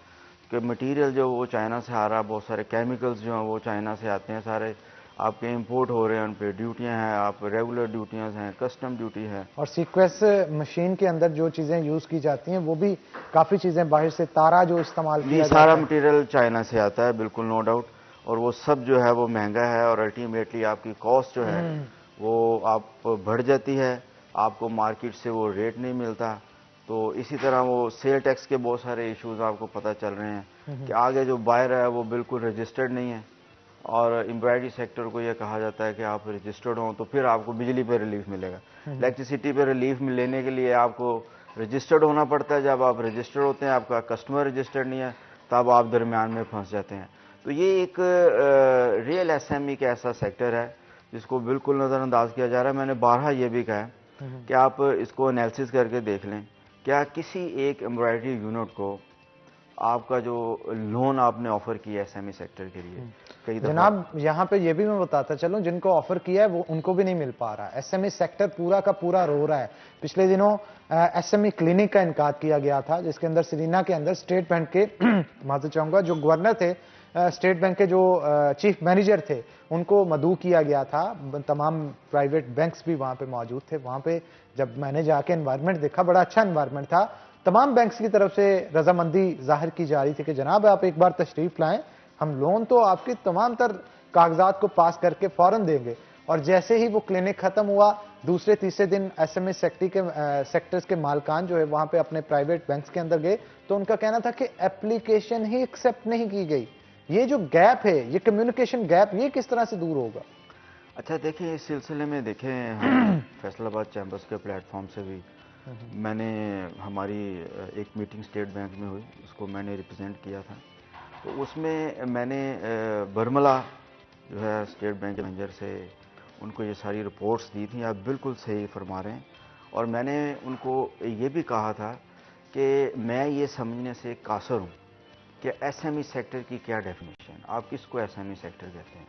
कि मटेरियल जो वो चाइना से आ रहा है, बहुत सारे केमिकल्स जो हैं वो चाइना से आते हैं, सारे आपके इंपोर्ट हो रहे हैं, उन पर ड्यूटियाँ हैं, आप रेगुलर ड्यूटियाँ हैं, कस्टम ड्यूटी है। और सीक्वेंस मशीन के अंदर जो चीजें यूज की जाती हैं वो भी काफी चीजें बाहर से, तारा जो इस्तेमाल किया जाता है, सारा मटेरियल चाइना से आता है, बिल्कुल नो डाउट, और वो सब जो है वो महंगा है और अल्टीमेटली आपकी कॉस्ट जो है वो आप बढ़ जाती है, आपको मार्केट से वो रेट नहीं मिलता। तो इसी तरह वो सेल टैक्स के बहुत सारे इश्यूज आपको पता चल रहे हैं कि आगे जो बायर है वो बिल्कुल रजिस्टर्ड नहीं है, और एम्ब्रॉयडरी सेक्टर को ये कहा जाता है कि आप रजिस्टर्ड हों तो फिर आपको बिजली पे रिलीफ मिलेगा। इलेक्ट्रिसिटी पे रिलीफ लेने के लिए आपको रजिस्टर्ड होना पड़ता है, जब आप रजिस्टर्ड होते हैं, आपका कस्टमर रजिस्टर्ड नहीं है, तब आप दरमियान में फंस जाते हैं। तो ये एक रियल एसएमई का ऐसा सेक्टर है जिसको बिल्कुल नज़रअंदाज किया जा रहा है। मैंने बारहा ये भी कहा है कि आप इसको एनालिसिस करके देख लें, क्या किसी एक एम्ब्रॉयडरी यूनिट को आपका जो लोन आपने ऑफर किया एसएमई सेक्टर के लिए, कई दफा। जनाब यहाँ पे ये भी मैं बताता चलूं, जिनको ऑफर किया है वो उनको भी नहीं मिल पा रहा। एसएमई सेक्टर पूरा का पूरा रो रहा है। पिछले दिनों एसएमई क्लिनिक का इनकार किया गया था, जिसके अंदर सीरीना के अंदर स्टेट बैंक के माफी चाहूंगा जो गवर्नर थे, स्टेट बैंक के जो चीफ मैनेजर थे, उनको मदऊ किया गया था। तमाम प्राइवेट बैंक्स भी वहां पे मौजूद थे। वहां पे जब मैंने जाके एनवायरनमेंट देखा, बड़ा अच्छा एनवायरनमेंट था। तमाम बैंक्स की तरफ से रजामंदी जाहिर की जा रही थी कि जनाब आप एक बार तशरीफ लाएं, हम लोन तो आपके तमाम तर कागजात को पास करके फौरन देंगे। और जैसे ही वो क्लिनिक खत्म हुआ, दूसरे तीसरे दिन एसएमई सेक्टर्स के मालकान जो है वहां पे अपने प्राइवेट बैंक्स के अंदर गए, तो उनका कहना था कि एप्लीकेशन ही एक्सेप्ट नहीं की गई। ये जो गैप है, ये कम्युनिकेशन गैप, ये किस तरह से दूर होगा? अच्छा देखिए, इस सिलसिले में देखें हम फैसलाबाद चैम्बर्स के प्लेटफॉर्म से भी मैंने हमारी एक मीटिंग स्टेट बैंक में हुई, उसको मैंने रिप्रेजेंट किया था। तो उसमें मैंने बरमला जो है स्टेट बैंक मैनेजर से उनको ये सारी रिपोर्ट्स दी थी। आप बिल्कुल सही फरमा रहे हैं। और मैंने उनको ये भी कहा था कि मैं ये समझने से कासर हूँ कि एसएमई सेक्टर की क्या डेफिनेशन, आप किसको एसएमई सेक्टर कहते हैं?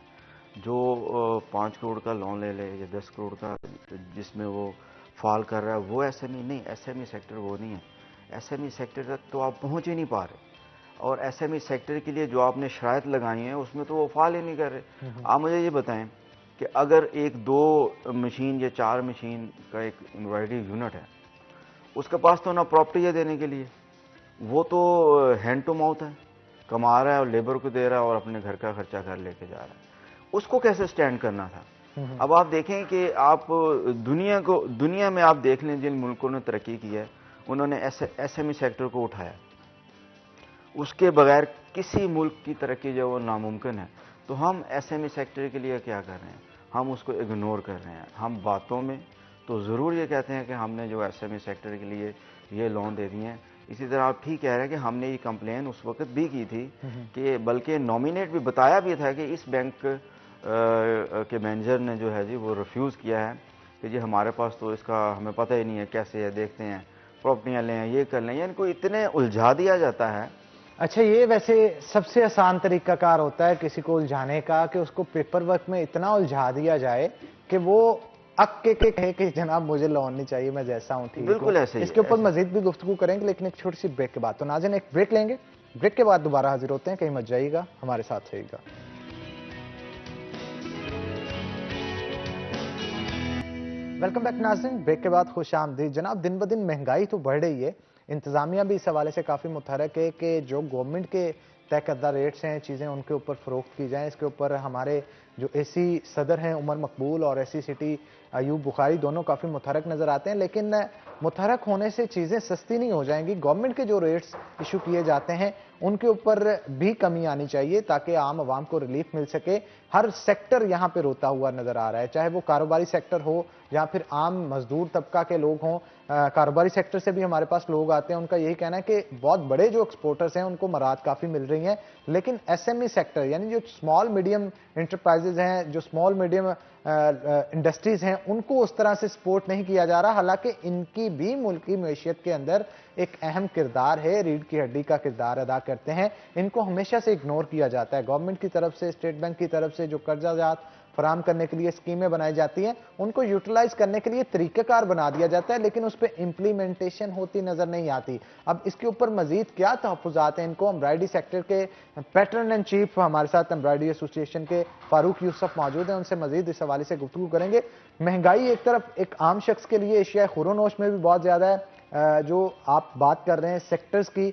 जो 5 करोड़ का लोन ले ले या 10 करोड़ का जिसमें वो फॉल कर रहा है, वो एसएमई नहीं। एसएमई सेक्टर वो नहीं है। एसएमई सेक्टर तक तो आप पहुंच ही नहीं पा रहे। और एसएमई सेक्टर के लिए जो आपने शराइत लगाई हैं उसमें तो वो फॉल ही नहीं कर रहे। आप मुझे ये बताएं कि अगर एक 2 मशीन या 4 मशीन का एक एम्ब्रॉयडरी यूनिट है, उसके पास तो ना प्रॉपर्टी है देने के लिए, वो तो हैंड टू माउथ है, कमा रहा है और लेबर को दे रहा है और अपने घर का खर्चा घर लेके जा रहा है। उसको कैसे स्टैंड करना था? अब आप देखें कि आप दुनिया में आप देख लें, जिन मुल्कों ने तरक्की की है उन्होंने एसएमई सेक्टर को उठाया। उसके बगैर किसी मुल्क की तरक्की जो वो नामुमकिन है। तो हम एसएमई सेक्टर के लिए क्या कर रहे हैं? हम उसको इग्नोर कर रहे हैं। हम बातों में तो ज़रूर ये कहते हैं कि हमने जो एसएमई सेक्टर के लिए ये लोन दे दिए हैं। इसी तरह आप ठीक कह रहे हैं कि हमने ये कंप्लेन उस वक्त भी की थी कि बल्कि नॉमिनेट भी बताया भी था कि इस बैंक के मैनेजर ने जो है जी वो रिफ्यूज़ किया है कि जी हमारे पास तो इसका हमें पता ही नहीं है कैसे है, देखते हैं प्रॉपर्टियाँ लें, ये कर लें। इनको इतने उलझा दिया जाता है। अच्छा, ये वैसे सबसे आसान तरीकाकार होता है किसी को उलझाने का कि उसको पेपर वर्क में इतना उलझा दिया जाए कि वो अक के कहे कि जनाब मुझे लोन नहीं चाहिए, मैं जैसा हूं ठीक। बिल्कुल ऐसे ही। इसके ऊपर मजीद भी गुफ्तगू करेंगे, लेकिन एक छोटी सी ब्रेक के बाद। तो नाज़रीन एक ब्रेक लेंगे, ब्रेक के बाद दोबारा हाजिर होते हैं। कहीं मत जाइएगा, हमारे साथ रहिएगा। वेलकम बैक नाज़रीन, ब्रेक के बाद खुश आमदीद। जनाब दिन ब दिन महंगाई तो बढ़ रही है, इंतज़ामिया भी इस हवाले से काफ़ी मुतहरक है कि जो गवर्नमेंट के तय करदा रेट्स हैं, चीज़ें उनके ऊपर फ़रोख्त की जाएँ। इसके ऊपर हमारे जो एसी सदर हैं उमर मकबूल और एसी सिटी अयूब बुखारी दोनों काफ़ी मुतहरक नज़र आते हैं। लेकिन मुतहरक होने से चीज़ें सस्ती नहीं हो जाएंगी। गवर्नमेंट के जो रेट्स इशू किए जाते हैं उनके ऊपर भी कमी आनी चाहिए ताकि आम आवाम को रिलीफ मिल सके। हर सेक्टर यहाँ पे रोता हुआ नजर आ रहा है, चाहे वो कारोबारी सेक्टर हो या फिर आम मजदूर तबका के लोग हों। कारोबारी सेक्टर से भी हमारे पास लोग आते हैं, उनका यही कहना है कि बहुत बड़े जो एक्सपोर्टर्स हैं उनको मराद काफ़ी मिल रही हैं, लेकिन एसएमई सेक्टर यानी जो स्मॉल मीडियम इंटरप्राइजेज हैं, जो स्मॉल मीडियम इंडस्ट्रीज हैं, उनको उस तरह से सपोर्ट नहीं किया जा रहा। हालांकि इनकी भी मुल्की मैशियत के अंदर एक अहम किरदार है, रीढ़ की हड्डी का किरदार अदा करते हैं। इनको हमेशा से इग्नोर किया जाता है। गवर्नमेंट की तरफ से, स्टेट बैंक की तरफ से जो कर्जाजात फराम करने के लिए स्कीमें बनाई जाती हैं, उनको यूटिलाइज करने के लिए तरीक़ेकार बना दिया जाता है, लेकिन उस पर इंप्लीमेंटेशन होती नजर नहीं आती। अब इसके ऊपर मजीद क्या तहफ़्फ़ुज़ात हैं, इनको एम्ब्रॉयडरी सेक्टर के पैटर्न एंड चीफ हमारे साथ एम्ब्रॉयडरी एसोसिएशन के फारूक यूसुफ मौजूद हैं, उनसे मजीद इस हवाले से गुफ्तगू करेंगे। महंगाई एक तरफ एक आम शख्स के लिए एशिया खुरोनोश में भी बहुत ज़्यादा है। जो आप बात कर रहे हैं सेक्टर्स की,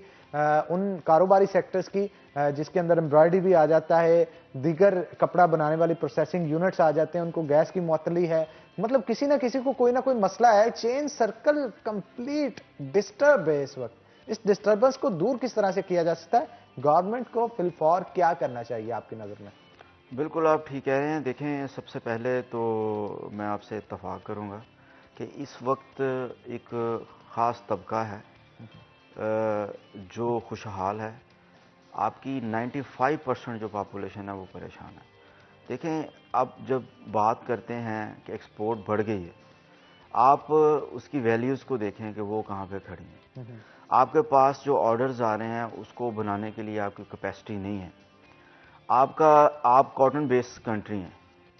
उन कारोबारी सेक्टर्स की जिसके अंदर एम्ब्रॉयडरी भी आ जाता है, दीगर कपड़ा बनाने वाली प्रोसेसिंग यूनिट्स आ जाते हैं, उनको गैस की मुअत्तली है। मतलब किसी ना किसी को कोई ना कोई मसला है। चेन सर्कल कंप्लीट डिस्टर्ब है इस वक्त। इस डिस्टर्बेंस को दूर किस तरह से किया जा सकता है? गवर्नमेंट को फिलफौर क्या करना चाहिए आपकी नज़र में? बिल्कुल आप ठीक कह रहे हैं। देखें, सबसे पहले तो मैं आपसे इत्तफाक करूंगा कि इस वक्त एक ख़ास तबका है जो खुशहाल है। आपकी 95% जो पॉपुलेशन है वो परेशान है। देखें, आप जब बात करते हैं कि एक्सपोर्ट बढ़ गई है, आप उसकी वैल्यूज़ को देखें कि वो कहाँ पे खड़ी हैं। आपके पास जो ऑर्डर्स आ रहे हैं उसको बनाने के लिए आपकी कैपेसिटी नहीं है। आप कॉटन बेस्ड कंट्री हैं,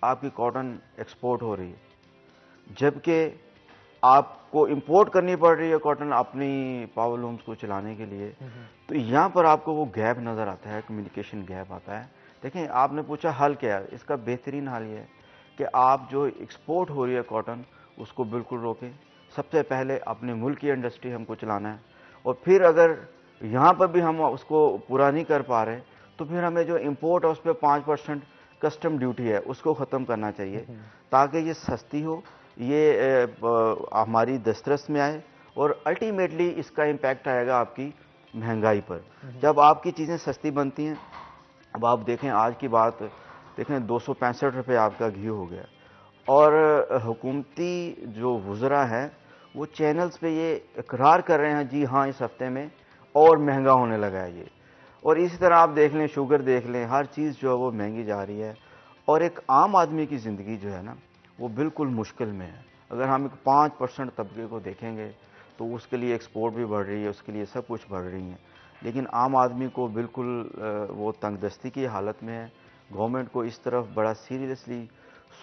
आपकी कॉटन एक्सपोर्ट हो रही है, जबकि आपको इंपोर्ट करनी पड़ रही है कॉटन अपनी पावर लूम्स को चलाने के लिए। तो यहाँ पर आपको वो गैप नज़र आता है, कम्युनिकेशन गैप आता है। देखें, आपने पूछा हल क्या है, इसका बेहतरीन हल ये है कि आप जो एक्सपोर्ट हो रही है कॉटन, उसको बिल्कुल रोकें। सबसे पहले अपने मुल्क की इंडस्ट्री हमको चलाना है, और फिर अगर यहाँ पर भी हम उसको पूरा नहीं कर पा रहे, तो फिर हमें जो इंपोर्ट है उस पर 5% कस्टम ड्यूटी है, उसको ख़त्म करना चाहिए, ताकि ये सस्ती हो, ये हमारी दस्तरस में आए, और अल्टीमेटली इसका इम्पैक्ट आएगा आपकी महंगाई पर। जब आपकी चीज़ें सस्ती बनती हैं, अब आप देखें आज की बात देखें, 265 रुपये आपका घी हो गया, और हुकूमती जो वज़रा हैं वो चैनल्स पे ये इकरार कर रहे हैं, जी हाँ इस हफ्ते में और महंगा होने लगा है ये। और इसी तरह आप देख लें, शुगर देख लें, हर चीज़ जो है वो महंगी जा रही है, और एक आम आदमी की ज़िंदगी जो है ना वो बिल्कुल मुश्किल में है। अगर हम एक 5% तबके को देखेंगे तो उसके लिए एक्सपोर्ट भी बढ़ रही है, उसके लिए सब कुछ बढ़ रही है, लेकिन आम आदमी को बिल्कुल वो तंगदस्ती की हालत में है। गवर्नमेंट को इस तरफ बड़ा सीरियसली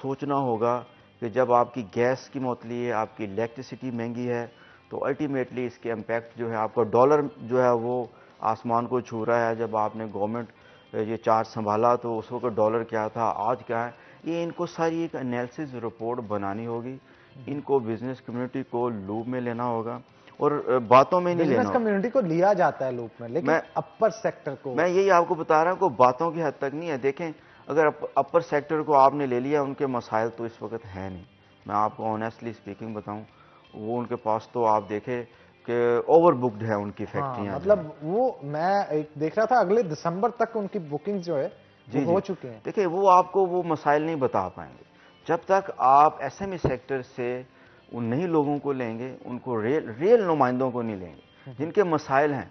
सोचना होगा कि जब आपकी गैस की मोतली है, आपकी इलेक्ट्रिसिटी महंगी है, तो अल्टीमेटली इसके इम्पैक्ट जो है, आपका डॉलर जो है वो आसमान को छू रहा है। जब आपने गवर्नमेंट ये चार्ज संभाला तो उस वक्त डॉलर क्या था, आज क्या है, ये इनको सारी एक एनालिसिस रिपोर्ट बनानी होगी। इनको बिजनेस कम्युनिटी को लूप में लेना होगा, और बातों में नहीं लेना। बिजनेस कम्युनिटी को लिया जाता है लूप में, लेकिन अपर सेक्टर को, मैं यही आपको बता रहा हूँ कि बातों की हद तक नहीं है। देखें, अगर अपर सेक्टर को आपने ले लिया, उनके मसाइल तो इस वक्त है नहीं। मैं आपको ऑनेस्टली स्पीकिंग बताऊं, वो उनके पास तो आप देखें कि ओवर बुक्ड है उनकी फैक्ट्रियां। मतलब वो मैं एक देख रहा था, अगले दिसंबर तक उनकी बुकिंग जो है वो हो चुकी है। देखिए, वो आपको वो मसाइल नहीं बता पाएंगे जब तक आप एसएमई सेक्टर से उन नई लोगों को लेंगे, उनको रियल नुमाइंदों को नहीं लेंगे जिनके मसाइल हैं,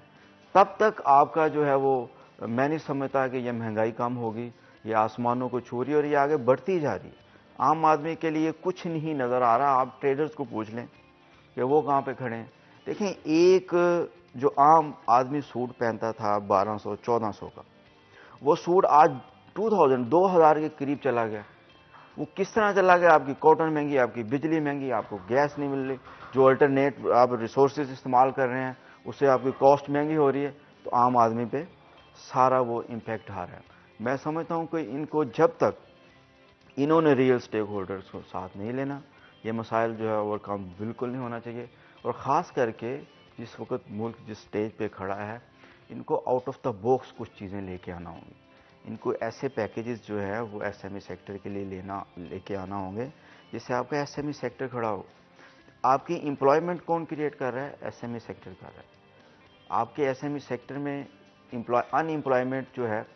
तब तक आपका जो है वो, मैं नहीं समझता कि यह महंगाई कम होगी। ये आसमानों को छू रही है और ये आगे बढ़ती जा रही है। आम आदमी के लिए कुछ नहीं नज़र आ रहा। आप ट्रेडर्स को पूछ लें कि वो कहाँ पे खड़े हैं। देखें, एक जो आम आदमी सूट पहनता था 1200-1400 का, वो सूट आज 2000 के करीब चला गया। वो किस तरह चला गया? आपकी कॉटन महंगी, आपकी बिजली महंगी, आपको गैस नहीं मिल रही, जो अल्टरनेट आप रिसोर्सेज इस्तेमाल कर रहे हैं उससे आपकी कॉस्ट महंगी हो रही है, तो आम आदमी पे सारा वो इम्पैक्ट आ रहा है। मैं समझता हूँ कि इनको जब तक इन्होंने रियल स्टेक होल्डर्स को साथ नहीं लेना, ये मसाइल जो है ओवरकम बिल्कुल नहीं होना चाहिए। और ख़ास करके जिस वक्त मुल्क जिस स्टेज पे खड़ा है, इनको आउट ऑफ द बॉक्स कुछ चीज़ें लेके आना होंगी। इनको ऐसे पैकेजेस जो है वो एसएमई सेक्टर के लिए लेके आना होंगे जिससे आपका एसएमई सेक्टर खड़ा हो। आपकी एम्प्लॉयमेंट कौन क्रिएट कर रहा है? एसएमई सेक्टर कर रहा है। आपके एसएमई सेक्टर में अनएम्प्लॉयमेंट जो है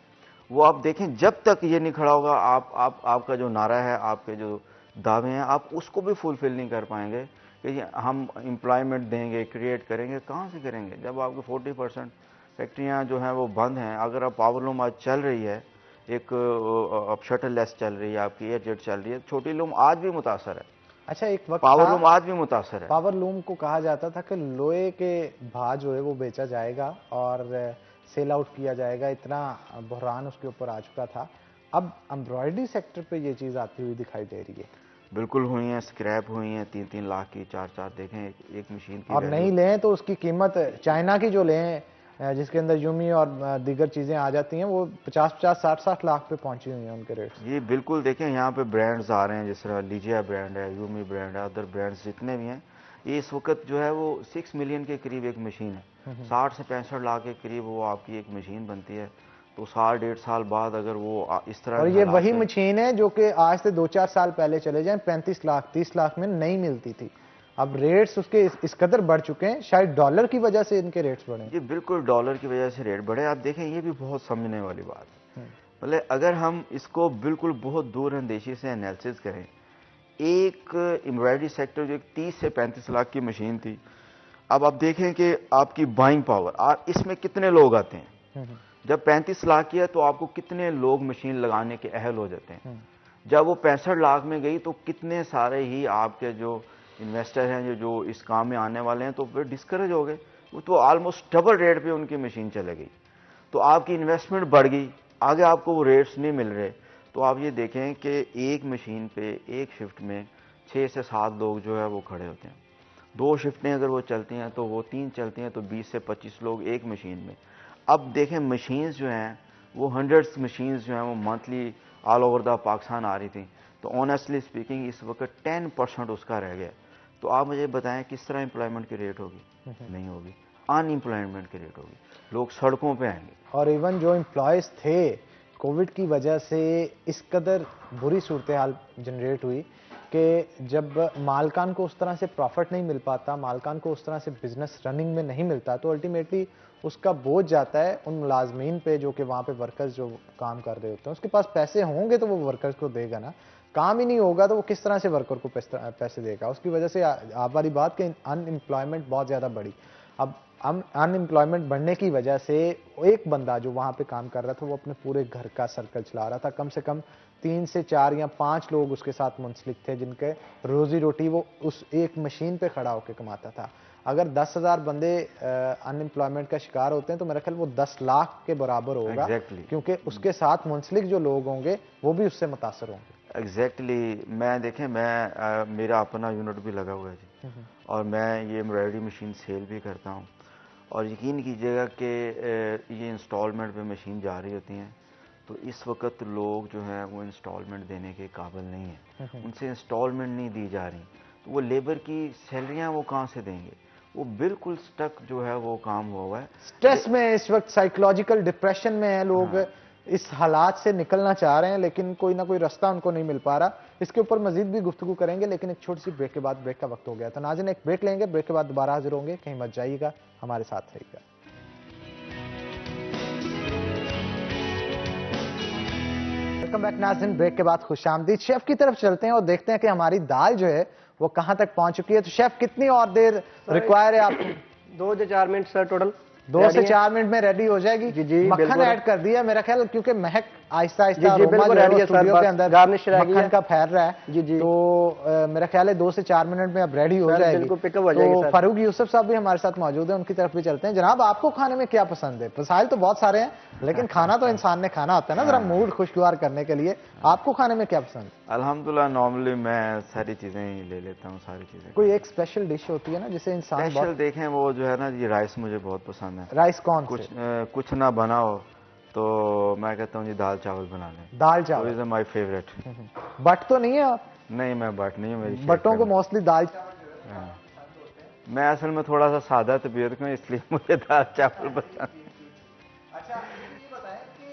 वो आप देखें, जब तक ये नहीं खड़ा होगा, आपका जो नारा है, आपके जो दावे हैं, आप उसको भी फुलफिल नहीं कर पाएंगे कि हम एम्प्लॉयमेंट देंगे, क्रिएट करेंगे। कहाँ से करेंगे जब आपके 40% फैक्ट्रियाँ जो हैं वो बंद हैं? अगर आप पावर लूम आज चल रही है, एक अब शटल लेस चल रही है, आपकी एयरजेट चल रही है, छोटी लूम आज भी मुतासर है। अच्छा, एक वक्त पावर लूम आज भी मुतासर है। पावर लूम को कहा जाता था कि लोहे के भाव जो है वो बेचा जाएगा और सेल आउट किया जाएगा, इतना बहरान उसके ऊपर आ चुका था। अब एम्ब्रॉयडरी सेक्टर पे ये चीज़ आती हुई दिखाई दे रही है। बिल्कुल हुई है, स्क्रैप हुई है 3-3 लाख की, 4-4 देखें एक मशीन की। और नहीं लें तो उसकी कीमत चाइना की जो लें, जिसके अंदर यूमी और दीगर चीज़ें आ जाती हैं, वो 50-50, 60-60 लाख पे पहुंची हुई हैं उनके रेट। ये बिल्कुल देखें, यहाँ पे ब्रांड्स आ रहे हैं, जिस तरह लीजिया ब्रांड है, यूमी ब्रांड है, अदर ब्रांड्स जितने भी हैं, ये इस वक्त जो है वो 6 मिलियन के करीब एक मशीन है। 60 से 65 लाख के करीब वो आपकी एक मशीन बनती है। तो 1.5 साल बाद अगर वो इस तरह, और ये वही मशीन है जो कि आज से 2-4 साल पहले चले जाएं 35 लाख 30 लाख में नहीं मिलती थी। अब रेट्स उसके इस कदर बढ़ चुके हैं, शायद डॉलर की वजह से इनके रेट्स बढ़े। जी बिल्कुल, डॉलर की वजह से रेट बढ़े। आप देखें, ये भी बहुत समझने वाली बात है। मतलब अगर हम इसको बिल्कुल बहुत दूर अंदेशी से एनालिसिस करें, एक एम्ब्रॉयडरी सेक्टर जो 30 से 35 लाख की मशीन थी, अब आप देखें कि आपकी बाइंग पावर, इसमें कितने लोग आते हैं। जब 35 लाख की है तो आपको कितने लोग मशीन लगाने के अहल हो जाते हैं। जब वो 65 लाख में गई तो कितने सारे ही आपके जो इन्वेस्टर हैं जो इस काम में आने वाले हैं, तो फिर डिस्करेज हो गए। वो तो ऑलमोस्ट डबल रेट पे उनकी मशीन चले गई। तो आपकी इन्वेस्टमेंट बढ़ गई, आगे आपको वो रेट्स नहीं मिल रहे, तो आप ये देखें कि एक मशीन पे एक शिफ्ट में 6 से 7 लोग जो है वो खड़े होते हैं। 2 शिफ्टें अगर वो चलती हैं तो वो 3 चलती हैं, तो 20 से 25 लोग एक मशीन में। अब देखें मशीन्स जो हैं वो हंड्रेड्स मशीन्स जो हैं वो monthly all over the Pakistan आ रही थी, तो ऑनेस्टली स्पीकिंग इस वक्त 10% उसका रह गया। तो आप मुझे बताएं किस तरह एम्प्लॉयमेंट की रेट होगी? नहीं होगी, अनएम्प्लॉयमेंट की रेट होगी, लोग सड़कों पे आएंगे। और इवन जो एम्प्लॉयज़ थे, कोविड की वजह से इस कदर बुरी सूरत हाल जनरेट हुई कि जब मालकान को उस तरह से प्रॉफिट नहीं मिल पाता, मालकान को उस तरह से बिजनेस रनिंग में नहीं मिलता, तो अल्टीमेटली उसका बोझ जाता है उन मुलाजमीन पे जो कि वहाँ पे वर्कर्स जो काम कर रहे होते हैं। उसके पास पैसे होंगे तो वो वर्कर्स को देगा ना, काम ही नहीं होगा तो वो किस तरह से वर्कर को पैसे देगा। उसकी वजह से आप वाली बात कि अनएम्प्लॉयमेंट बहुत ज़्यादा बढ़ी। अब अनएम्प्लॉयमेंट बढ़ने की वजह से एक बंदा जो वहाँ पे काम कर रहा था वो अपने पूरे घर का सर्कल चला रहा था। कम से कम 3 से 4 या 5 लोग उसके साथ मुंसलिक थे जिनके रोजी रोटी वो उस एक मशीन पे खड़ा होकर कमाता था। अगर 10,000 बंदे अनएम्प्लॉयमेंट का शिकार होते हैं तो मेरा ख्याल वो 10 लाख के बराबर होगा। क्योंकि उसके साथ मुंसलिक जो लोग होंगे वो भी उससे मुतासर होंगे। मैं देखें, मैं मेरा अपना यूनिट भी लगा हुआ है जी, और मैं ये एम्ब्रॉयडरी मशीन सेल भी करता हूँ। और यकीन कीजिएगा कि ये इंस्टॉलमेंट पे मशीन जा रही होती हैं, तो इस वक्त लोग जो हैं वो इंस्टॉलमेंट देने के काबिल नहीं हैं, उनसे इंस्टॉलमेंट नहीं दी जा रही, तो वो लेबर की सैलरियाँ वो कहाँ से देंगे? वो बिल्कुल स्टक जो है वो काम हुआ है, स्ट्रेस में, इस वक्त साइकोलॉजिकल डिप्रेशन में है लोग। हाँ। इस हालात से निकलना चाह रहे हैं लेकिन कोई ना कोई रास्ता उनको नहीं मिल पा रहा। इसके ऊपर मजीद भी गुफ्तगू करेंगे, लेकिन एक छोटी सी ब्रेक के बाद, ब्रेक का वक्त हो गया तो नाज़रीन एक ब्रेक लेंगे, ब्रेक के बाद दोबारा हाजिर होंगे। कहीं मत जाइएगा, हमारे साथ रहिएगा। वेलकम बैक नाज़रीन, ब्रेक के बाद खुशामदीद। शेफ की तरफ चलते हैं और देखते हैं कि हमारी दाल जो है वो कहां तक पहुंच चुकी है। तो शेफ कितनी और देर रिक्वायर है आपको? 2 से 4 मिनट सर टोटल। 2 से 4 मिनट में रेडी हो जाएगी। जी, मक्खन ऐड कर दिया मेरा ख्याल, क्योंकि महक आहिस्ता आहिस्ता स्टूडियो के अंदर गार्निश मक्खन का फैल रहा है। जी। तो मेरा ख्याल है 2 से 4 मिनट में अब रेडी हो जाएगी। तो फारूक यूसुफ साहब भी हमारे साथ मौजूद है, उनकी तरफ भी चलते हैं। जनाब, आपको खाने में क्या पसंद है? वसाइल तो बहुत सारे हैं लेकिन खाना तो इंसान ने खाना होता है ना, जरा मूड खुशगवार करने के लिए। आपको खाने में क्या पसंद है? अल्हम्दुलिल्लाह नॉर्मली मैं सारी चीजें ही ले लेता हूँ, सारी चीजें। कोई एक स्पेशल डिश होती है ना जिसे इंसान स्पेशल देखें, वो जो है ना जी, राइस मुझे बहुत पसंद है। राइस कौन कुछ ना बना हो तो मैं कहता हूँ जी दाल चावल बना लें। दाल चावल इज माय फेवरेट। बट तो नहीं है आप? नहीं, मैं बट नहीं हूँ, मेरी बटों को मोस्टली दाल चावल। मैं असल में थोड़ा सा सादा तबीयत का, इसलिए मुझे दाल चावल पसंद है। अच्छा, ये बताएं कि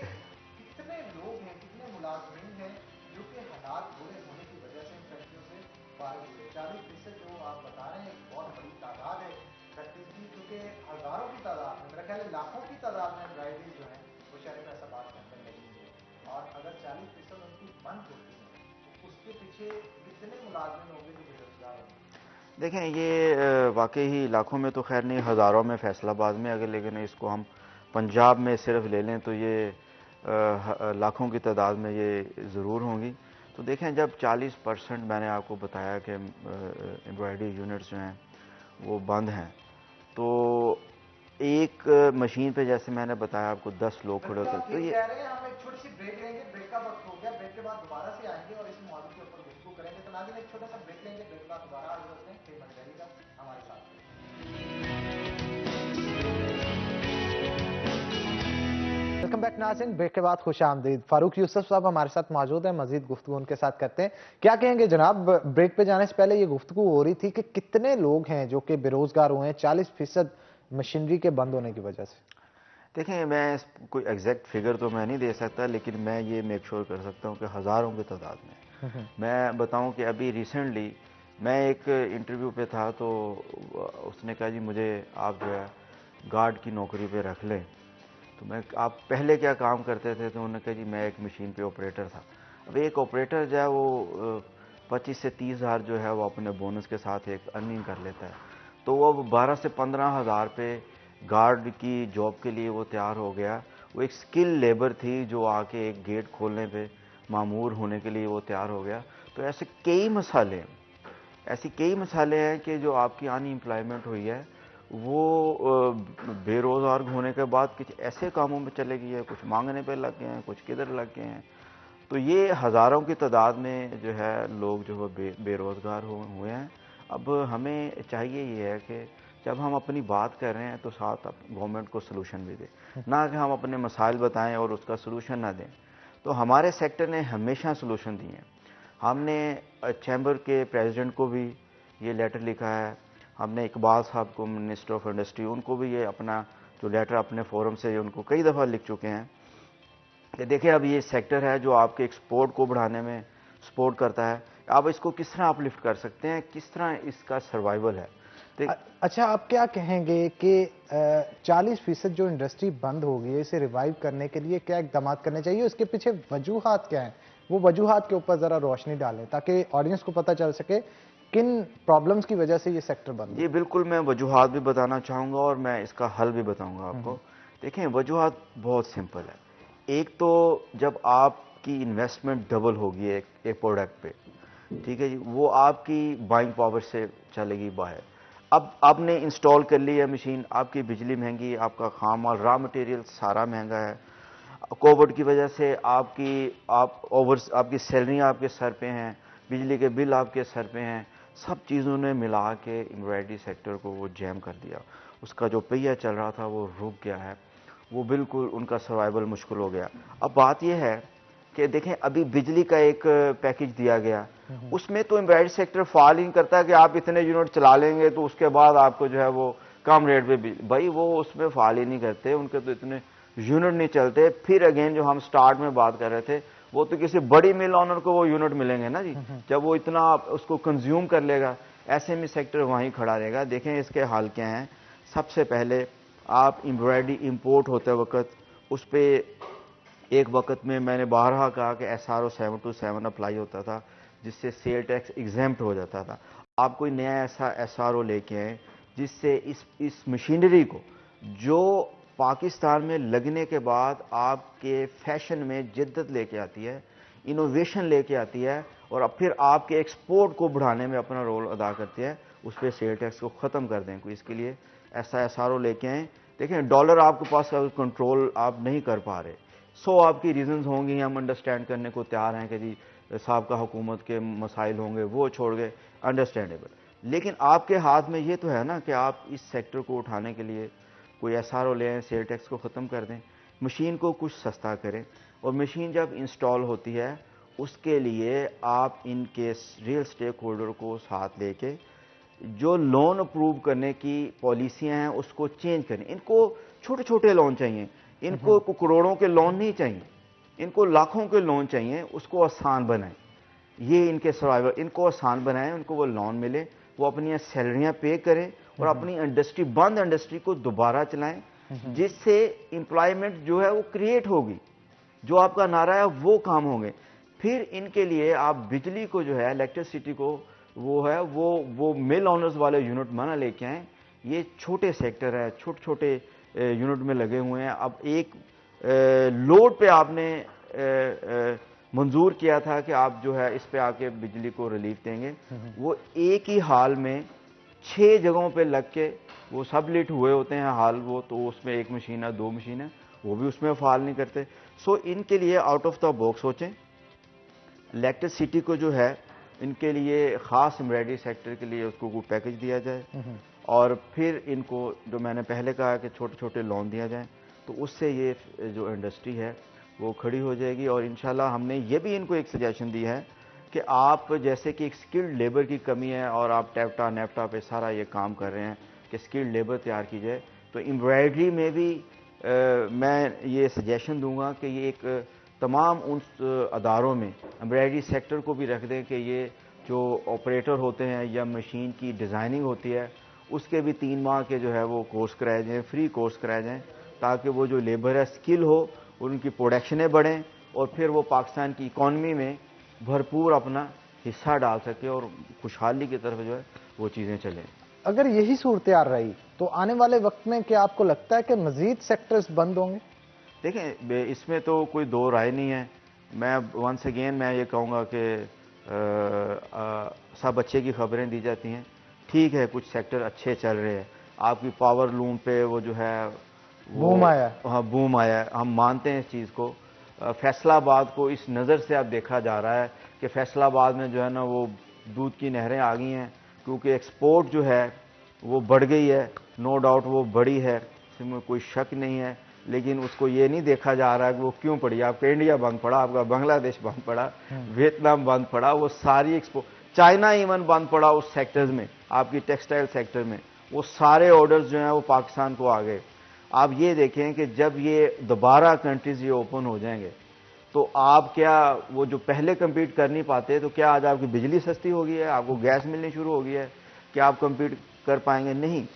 कितने लोग हैं, कितने मुलाजमीन हैं जो कि हालात बुरे होने की वजह से इन फैक्ट्रियों से फारिग हुए? 40% जो आप बता रहे हैं एक बहुत बड़ी तादाद है फैक्ट्रीज की, क्योंकि हजारों की तादाद में, मेरा ख्याल है लाखों की तादाद में एम्ब्रॉयडरी जो है वो शहर ऐसा बात के अंदर लगी हुई है। और अगर 40% उनकी बंद होती है तो उसके पीछे कितने मुलाजमीन होंगे जो बेरोजगार होंगे? देखें, ये वाकई ही लाखों में तो खैर नहीं, हज़ारों में फैसलाबाद में अगर, लेकिन इसको हम पंजाब में सिर्फ ले लें तो ये लाखों की तादाद में ये ज़रूर होंगी। तो देखें, जब 40% मैंने आपको बताया कि एम्ब्रॉयडरी यूनिट्स जो हैं वो बंद हैं, तो एक मशीन पे जैसे मैंने बताया आपको 10 लोग खड़े होते हैं। तो ये हम एक छोटी सी ब्रेक लेंगे, ब्रेक का वक्त हो गया, ब्रेक के बाद दोबारा से आएंगे और इस मौजूद के ऊपर गुफ्तगू करेंगे। तो नाज़रीन एक छोटा सा ब्रेक लेंगे, ब्रेक के बाद दोबारा हाजिर होते हैं। फिर मत जाइएगा, हमारे साथ। वेलकम बैक नाज़रीन, ब्रेक के बाद खुशामदीद। फारूक यूसुफ साहब हमारे साथ मौजूद हैं, मजीद गुफ्तगू उनके साथ करते हैं। क्या कहेंगे जनाब? ब्रेक पे जाने से पहले ये गुफ्तगू हो रही थी कि कितने लोग हैं जो कि बेरोजगार हुए हैं 40% मशीनरी के बंद होने की वजह से। देखें, मैं कोई एग्जैक्ट फिगर तो मैं नहीं दे सकता, लेकिन मैं ये मेक श्योर कर सकता हूँ कि हज़ारों की तादाद में। मैं बताऊँ कि अभी रिसेंटली मैं एक इंटरव्यू पे था, तो उसने कहा जी मुझे आप जो है गार्ड की नौकरी पे रख लें। तो मैं, आप पहले क्या काम करते थे? तो उन्होंने कहा जी मैं एक मशीन पे ऑपरेटर था। अब एक ऑपरेटर जो है वो 25 से 30 हज़ार जो है वो अपने बोनस के साथ एक अर्निंग कर लेता है, तो वो 12 से 15 हज़ार पे गार्ड की जॉब के लिए वो तैयार हो गया। वो एक स्किल लेबर थी जो आके एक गेट खोलने पे मामूर होने के लिए वो तैयार हो गया। तो ऐसे कई मसाले हैं कि जो आपकी अनएम्प्लॉयमेंट हुई है वो बेरोज़गार होने के बाद कुछ ऐसे कामों में चले गए हैं, कुछ मांगने पे लग गए हैं, कुछ किधर लग गए हैं। तो ये हज़ारों की तादाद में जो है लोग जो है बेरोज़गार हुए हैं। अब हमें चाहिए ये है कि जब हम अपनी बात कर रहे हैं तो साथ गवर्नमेंट को सलूशन भी दें, ना कि हम अपने मसाइल बताएं और उसका सलूशन ना दें। तो हमारे सेक्टर ने हमेशा सलूशन दिए हैं। हमने चैम्बर के प्रेसिडेंट को भी ये लेटर लिखा है, हमने इकबाल साहब को, मिनिस्टर ऑफ इंडस्ट्री, उनको भी ये अपना जो लेटर अपने फोरम से उनको कई दफ़ा लिख चुके हैं कि देखिए अब ये सेक्टर है जो आपके एक्सपोर्ट को बढ़ाने में सपोर्ट करता है, आप इसको किस तरह अपलिफ्ट कर सकते हैं, किस तरह इसका सर्वाइवल है। अच्छा, आप क्या कहेंगे कि 40% जो इंडस्ट्री बंद हो गई है, इसे रिवाइव करने के लिए क्या इकदाम करने चाहिए, उसके पीछे वजूहात क्या हैं, वो वजूहात के ऊपर जरा रोशनी डालें ताकि ऑडियंस को पता चल सके किन प्रॉब्लम्स की वजह से ये सेक्टर बंद। जी बिल्कुल, मैं वजूहात भी बताना चाहूँगा और मैं इसका हल भी बताऊँगा आपको। देखें, वजूहात बहुत सिंपल है। एक तो जब आपकी इन्वेस्टमेंट डबल होगी एक प्रोडक्ट पे, ठीक है जी, वो आपकी बाइंग पावर से चलेगी बाहर। अब आपने इंस्टॉल कर ली है मशीन, आपकी बिजली महंगी, आपका खाम माल रॉ मटेरियल सारा महंगा है। कोविड की वजह से आपकी सैलरियाँ आपके सर पे हैं, बिजली के बिल आपके सर पे हैं, सब चीज़ों ने मिला के एम्ब्रॉयडरी सेक्टर को वो जैम कर दिया। उसका जो पहिया चल रहा था वो रुक गया है, वो बिल्कुल उनका सर्वाइवल मुश्किल हो गया। अब बात यह है कि देखें, अभी बिजली का एक पैकेज दिया गया, उसमें तो एम्ब्रॉयडरी सेक्टर फॉल ही करता है कि आप इतने यूनिट चला लेंगे तो उसके बाद आपको जो है वो कम रेट पे भाई वो उसमें फॉल ही नहीं करते, उनके तो इतने यूनिट नहीं चलते। फिर अगेन जो हम स्टार्ट में बात कर रहे थे, वो तो किसी बड़ी मिल ऑनर को वो यूनिट मिलेंगे ना जी, जब वो इतना उसको कंज्यूम कर लेगा, ऐसे में सेक्टर वहीं खड़ा रहेगा। देखें इसके हाल क्या हैं। सबसे पहले आप एम्ब्रॉयडरी इंपोर्ट होते वक्त उस पर एक वक्त में मैंने बारहा कहा कि SRO 727 अप्लाई होता था, जिससे सेल टैक्स एग्जेम्प्ट हो जाता था। आप कोई नया ऐसा SRO लेके आए जिससे इस मशीनरी को जो पाकिस्तान में लगने के बाद आपके फैशन में जिद्दत लेके आती है, इनोवेशन लेके आती है और अब फिर आपके एक्सपोर्ट को बढ़ाने में अपना रोल अदा करती है, उस पर सेल टैक्स को ख़त्म कर दें। कोई इसके लिए ऐसा SRO लेके आएँ। देखें, डॉलर आपके पास कंट्रोल आप नहीं कर पा रहे, 100 आपकी रीजंस होंगी, हम अंडरस्टैंड करने को तैयार हैं कि जी साहब का हुकूमत के मसाइल होंगे, वो छोड़ गए, अंडरस्टैंडेबल। लेकिन आपके हाथ में ये तो है ना कि आप इस सेक्टर को उठाने के लिए कोई SRO लें, सेल टैक्स को ख़त्म कर दें, मशीन को कुछ सस्ता करें, और मशीन जब इंस्टॉल होती है उसके लिए आप इनके रियल स्टेक होल्डर को साथ लेके जो लोन अप्रूव करने की पॉलिसियाँ हैं उसको चेंज करें। इनको छोटे छोटे लोन चाहिए, इनको करोड़ों के लोन नहीं चाहिए, इनको लाखों के लोन चाहिए, उसको आसान बनाएं। ये इनके सर्वाइवल, इनको आसान बनाएं, उनको वो लोन मिले, वो अपनी सैलरियां पे करें और अपनी इंडस्ट्री, बंद इंडस्ट्री को दोबारा चलाएं, जिससे एम्प्लॉयमेंट जो है वो क्रिएट होगी, जो आपका नारा है वो काम होंगे। फिर इनके लिए आप बिजली को जो है, इलेक्ट्रिसिटी को वो है वो मिल ऑनर्स वाले यूनिट माना लेके आए। ये छोटे सेक्टर है, छोटे छोटे यूनिट में लगे हुए हैं। अब एक लोड पे आपने मंजूर किया था कि आप जो है इस पे आके बिजली को रिलीफ देंगे, वो एक ही हाल में 6 जगहों पे लग के वो सब लिट हुए होते हैं हाल, वो तो उसमें एक मशीन है, 2 मशीन है, वो भी उसमें फाल नहीं करते। सो इनके लिए आउट ऑफ द बॉक्स सोचें। इलेक्ट्रिसिटी को जो है इनके लिए ख़ास एम्ब्रॉयडरी सेक्टर के लिए उसको कोई पैकेज दिया जाए, और फिर इनको जो मैंने पहले कहा कि छोटे छोटे लोन दिया जाए, तो उससे ये जो इंडस्ट्री है वो खड़ी हो जाएगी। और इंशाल्लाह हमने ये भी इनको एक सजेशन दी है कि आप जैसे कि एक स्किल्ड लेबर की कमी है और आप टैप्टा नेफ्टा पे सारा ये काम कर रहे हैं कि स्किल्ड लेबर तैयार की जाए, तो एम्ब्रॉयडरी में भी मैं ये सजेशन दूंगा कि ये एक तमाम उन अदारों में एम्ब्रॉयडरी सेक्टर को भी रख दें कि ये जो ऑपरेटर होते हैं या मशीन की डिज़ाइनिंग होती है उसके भी 3 माह के जो है वो कोर्स कराए जाएँ, फ्री कोर्स कराए जाएँ, ताकि वो जो लेबर है स्किल हो, उनकी प्रोडक्शनें बढ़ें और फिर वो पाकिस्तान की इकॉनमी में भरपूर अपना हिस्सा डाल सके और खुशहाली की तरफ जो है वो चीज़ें चलें। अगर यही सूरत रही तो आने वाले वक्त में क्या आपको लगता है कि मजीद सेक्टर्स बंद होंगे? देखें, इसमें तो कोई दो राय नहीं है। मैं वंस अगेन मैं ये कहूँगा कि सब अच्छे की खबरें दी जाती हैं। ठीक है, कुछ सेक्टर अच्छे चल रहे हैं, आपकी पावर लूम पे वो जो है बूम आया है। हाँ, बूम आया है। हम मानते हैं इस चीज़ को। फैसलाबाद को इस नज़र से अब देखा जा रहा है कि फैसलाबाद में जो है ना वो दूध की नहरें आ गई हैं, क्योंकि एक्सपोर्ट जो है वो बढ़ गई है। नो डाउट वो बढ़ी है, इसमें कोई शक नहीं है, लेकिन उसको ये नहीं देखा जा रहा है कि वो क्यों पड़ी। आपका इंडिया बंद पड़ा, आपका बांग्लादेश बंद पड़ा, वियतनाम बंद पड़ा, वो सारी एक्सपोर्ट, चाइना इवन बंद पड़ा उस सेक्टर्स में, आपकी टेक्सटाइल सेक्टर में, वो सारे ऑर्डर्स जो हैं वो पाकिस्तान को आ गए। आप ये देखें कि जब ये दोबारा कंट्रीज ये ओपन हो जाएंगे तो आप क्या वो जो पहले compete कर नहीं पाते, तो क्या आज आपकी बिजली सस्ती हो गई है, आपको गैस मिलनी शुरू हो गई है, क्या आप compete कर पाएंगे? नहीं।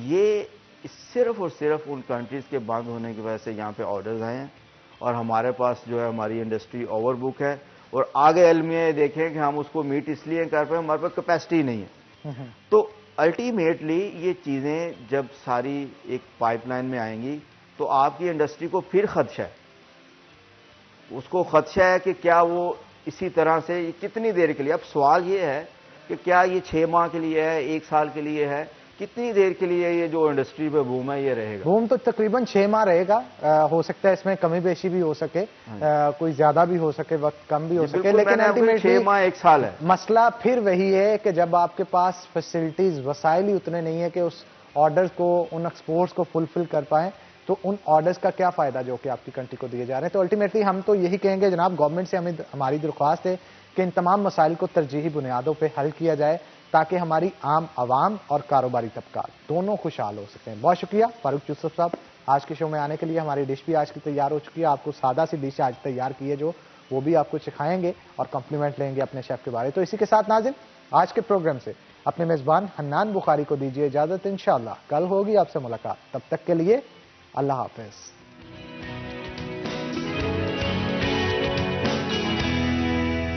ये सिर्फ और सिर्फ उन कंट्रीज के बंद होने की वजह से यहाँ पे ऑर्डर्स आए हैं और हमारे पास जो है हमारी इंडस्ट्री ओवरबुक है और आगे अलमिया देखें कि हम उसको मीट इसलिए कर पाए, हमारे पास कैपेसिटी नहीं है। तो अल्टीमेटली ये चीज़ें जब सारी एक पाइपलाइन में आएंगी तो आपकी इंडस्ट्री को फिर खदशा है, उसको खदशा है कि क्या वो इसी तरह से कितनी देर के लिए। अब सवाल ये है कि क्या ये 6 माह के लिए है, 1 साल के लिए है, कितनी देर के लिए ये जो इंडस्ट्री पे बूम है ये रहेगा? बूम तो तकरीबन 6 माह रहेगा। हो सकता है इसमें कमी बेशी भी हो सके, कोई ज्यादा भी हो सके, वक्त कम भी हो सके, लेकिन अल्टीमेटली 6 माह 1 साल है। मसला फिर वही है कि जब आपके पास फैसिलिटीज, वसाइल ही उतने नहीं है कि उस ऑर्डर्स को, उन एक्सपोर्ट्स को फुलफिल कर पाएं, तो उन ऑर्डर्स का क्या फायदा जो कि आपकी कंट्री को दिए जा रहे हैं। तो अल्टीमेटली हम तो यही कहेंगे जनाब, गवर्नमेंट से हमारी दरख्वास्त है कि इन तमाम मसाइल को तरजीही बुनियादों पर हल किया जाए ताकि हमारी आम आवाम और कारोबारी तबका दोनों खुशहाल हो सकते हैं। बहुत शुक्रिया फारूक यूसुफ साहब आज के शो में आने के लिए। हमारी डिश भी आज की तैयार हो चुकी है, आपको सादा सी डिश आज तैयार की है जो वो भी आपको सिखाएंगे और कॉम्प्लीमेंट लेंगे अपने शेफ के बारे। तो इसी के साथ नाज़रीन आज के प्रोग्राम से अपने मेजबान हन्नान बुखारी को दीजिए इजाजत। इंशाअल्लाह कल होगी आपसे मुलाकात, तब तक के लिए अल्लाह हाफिज।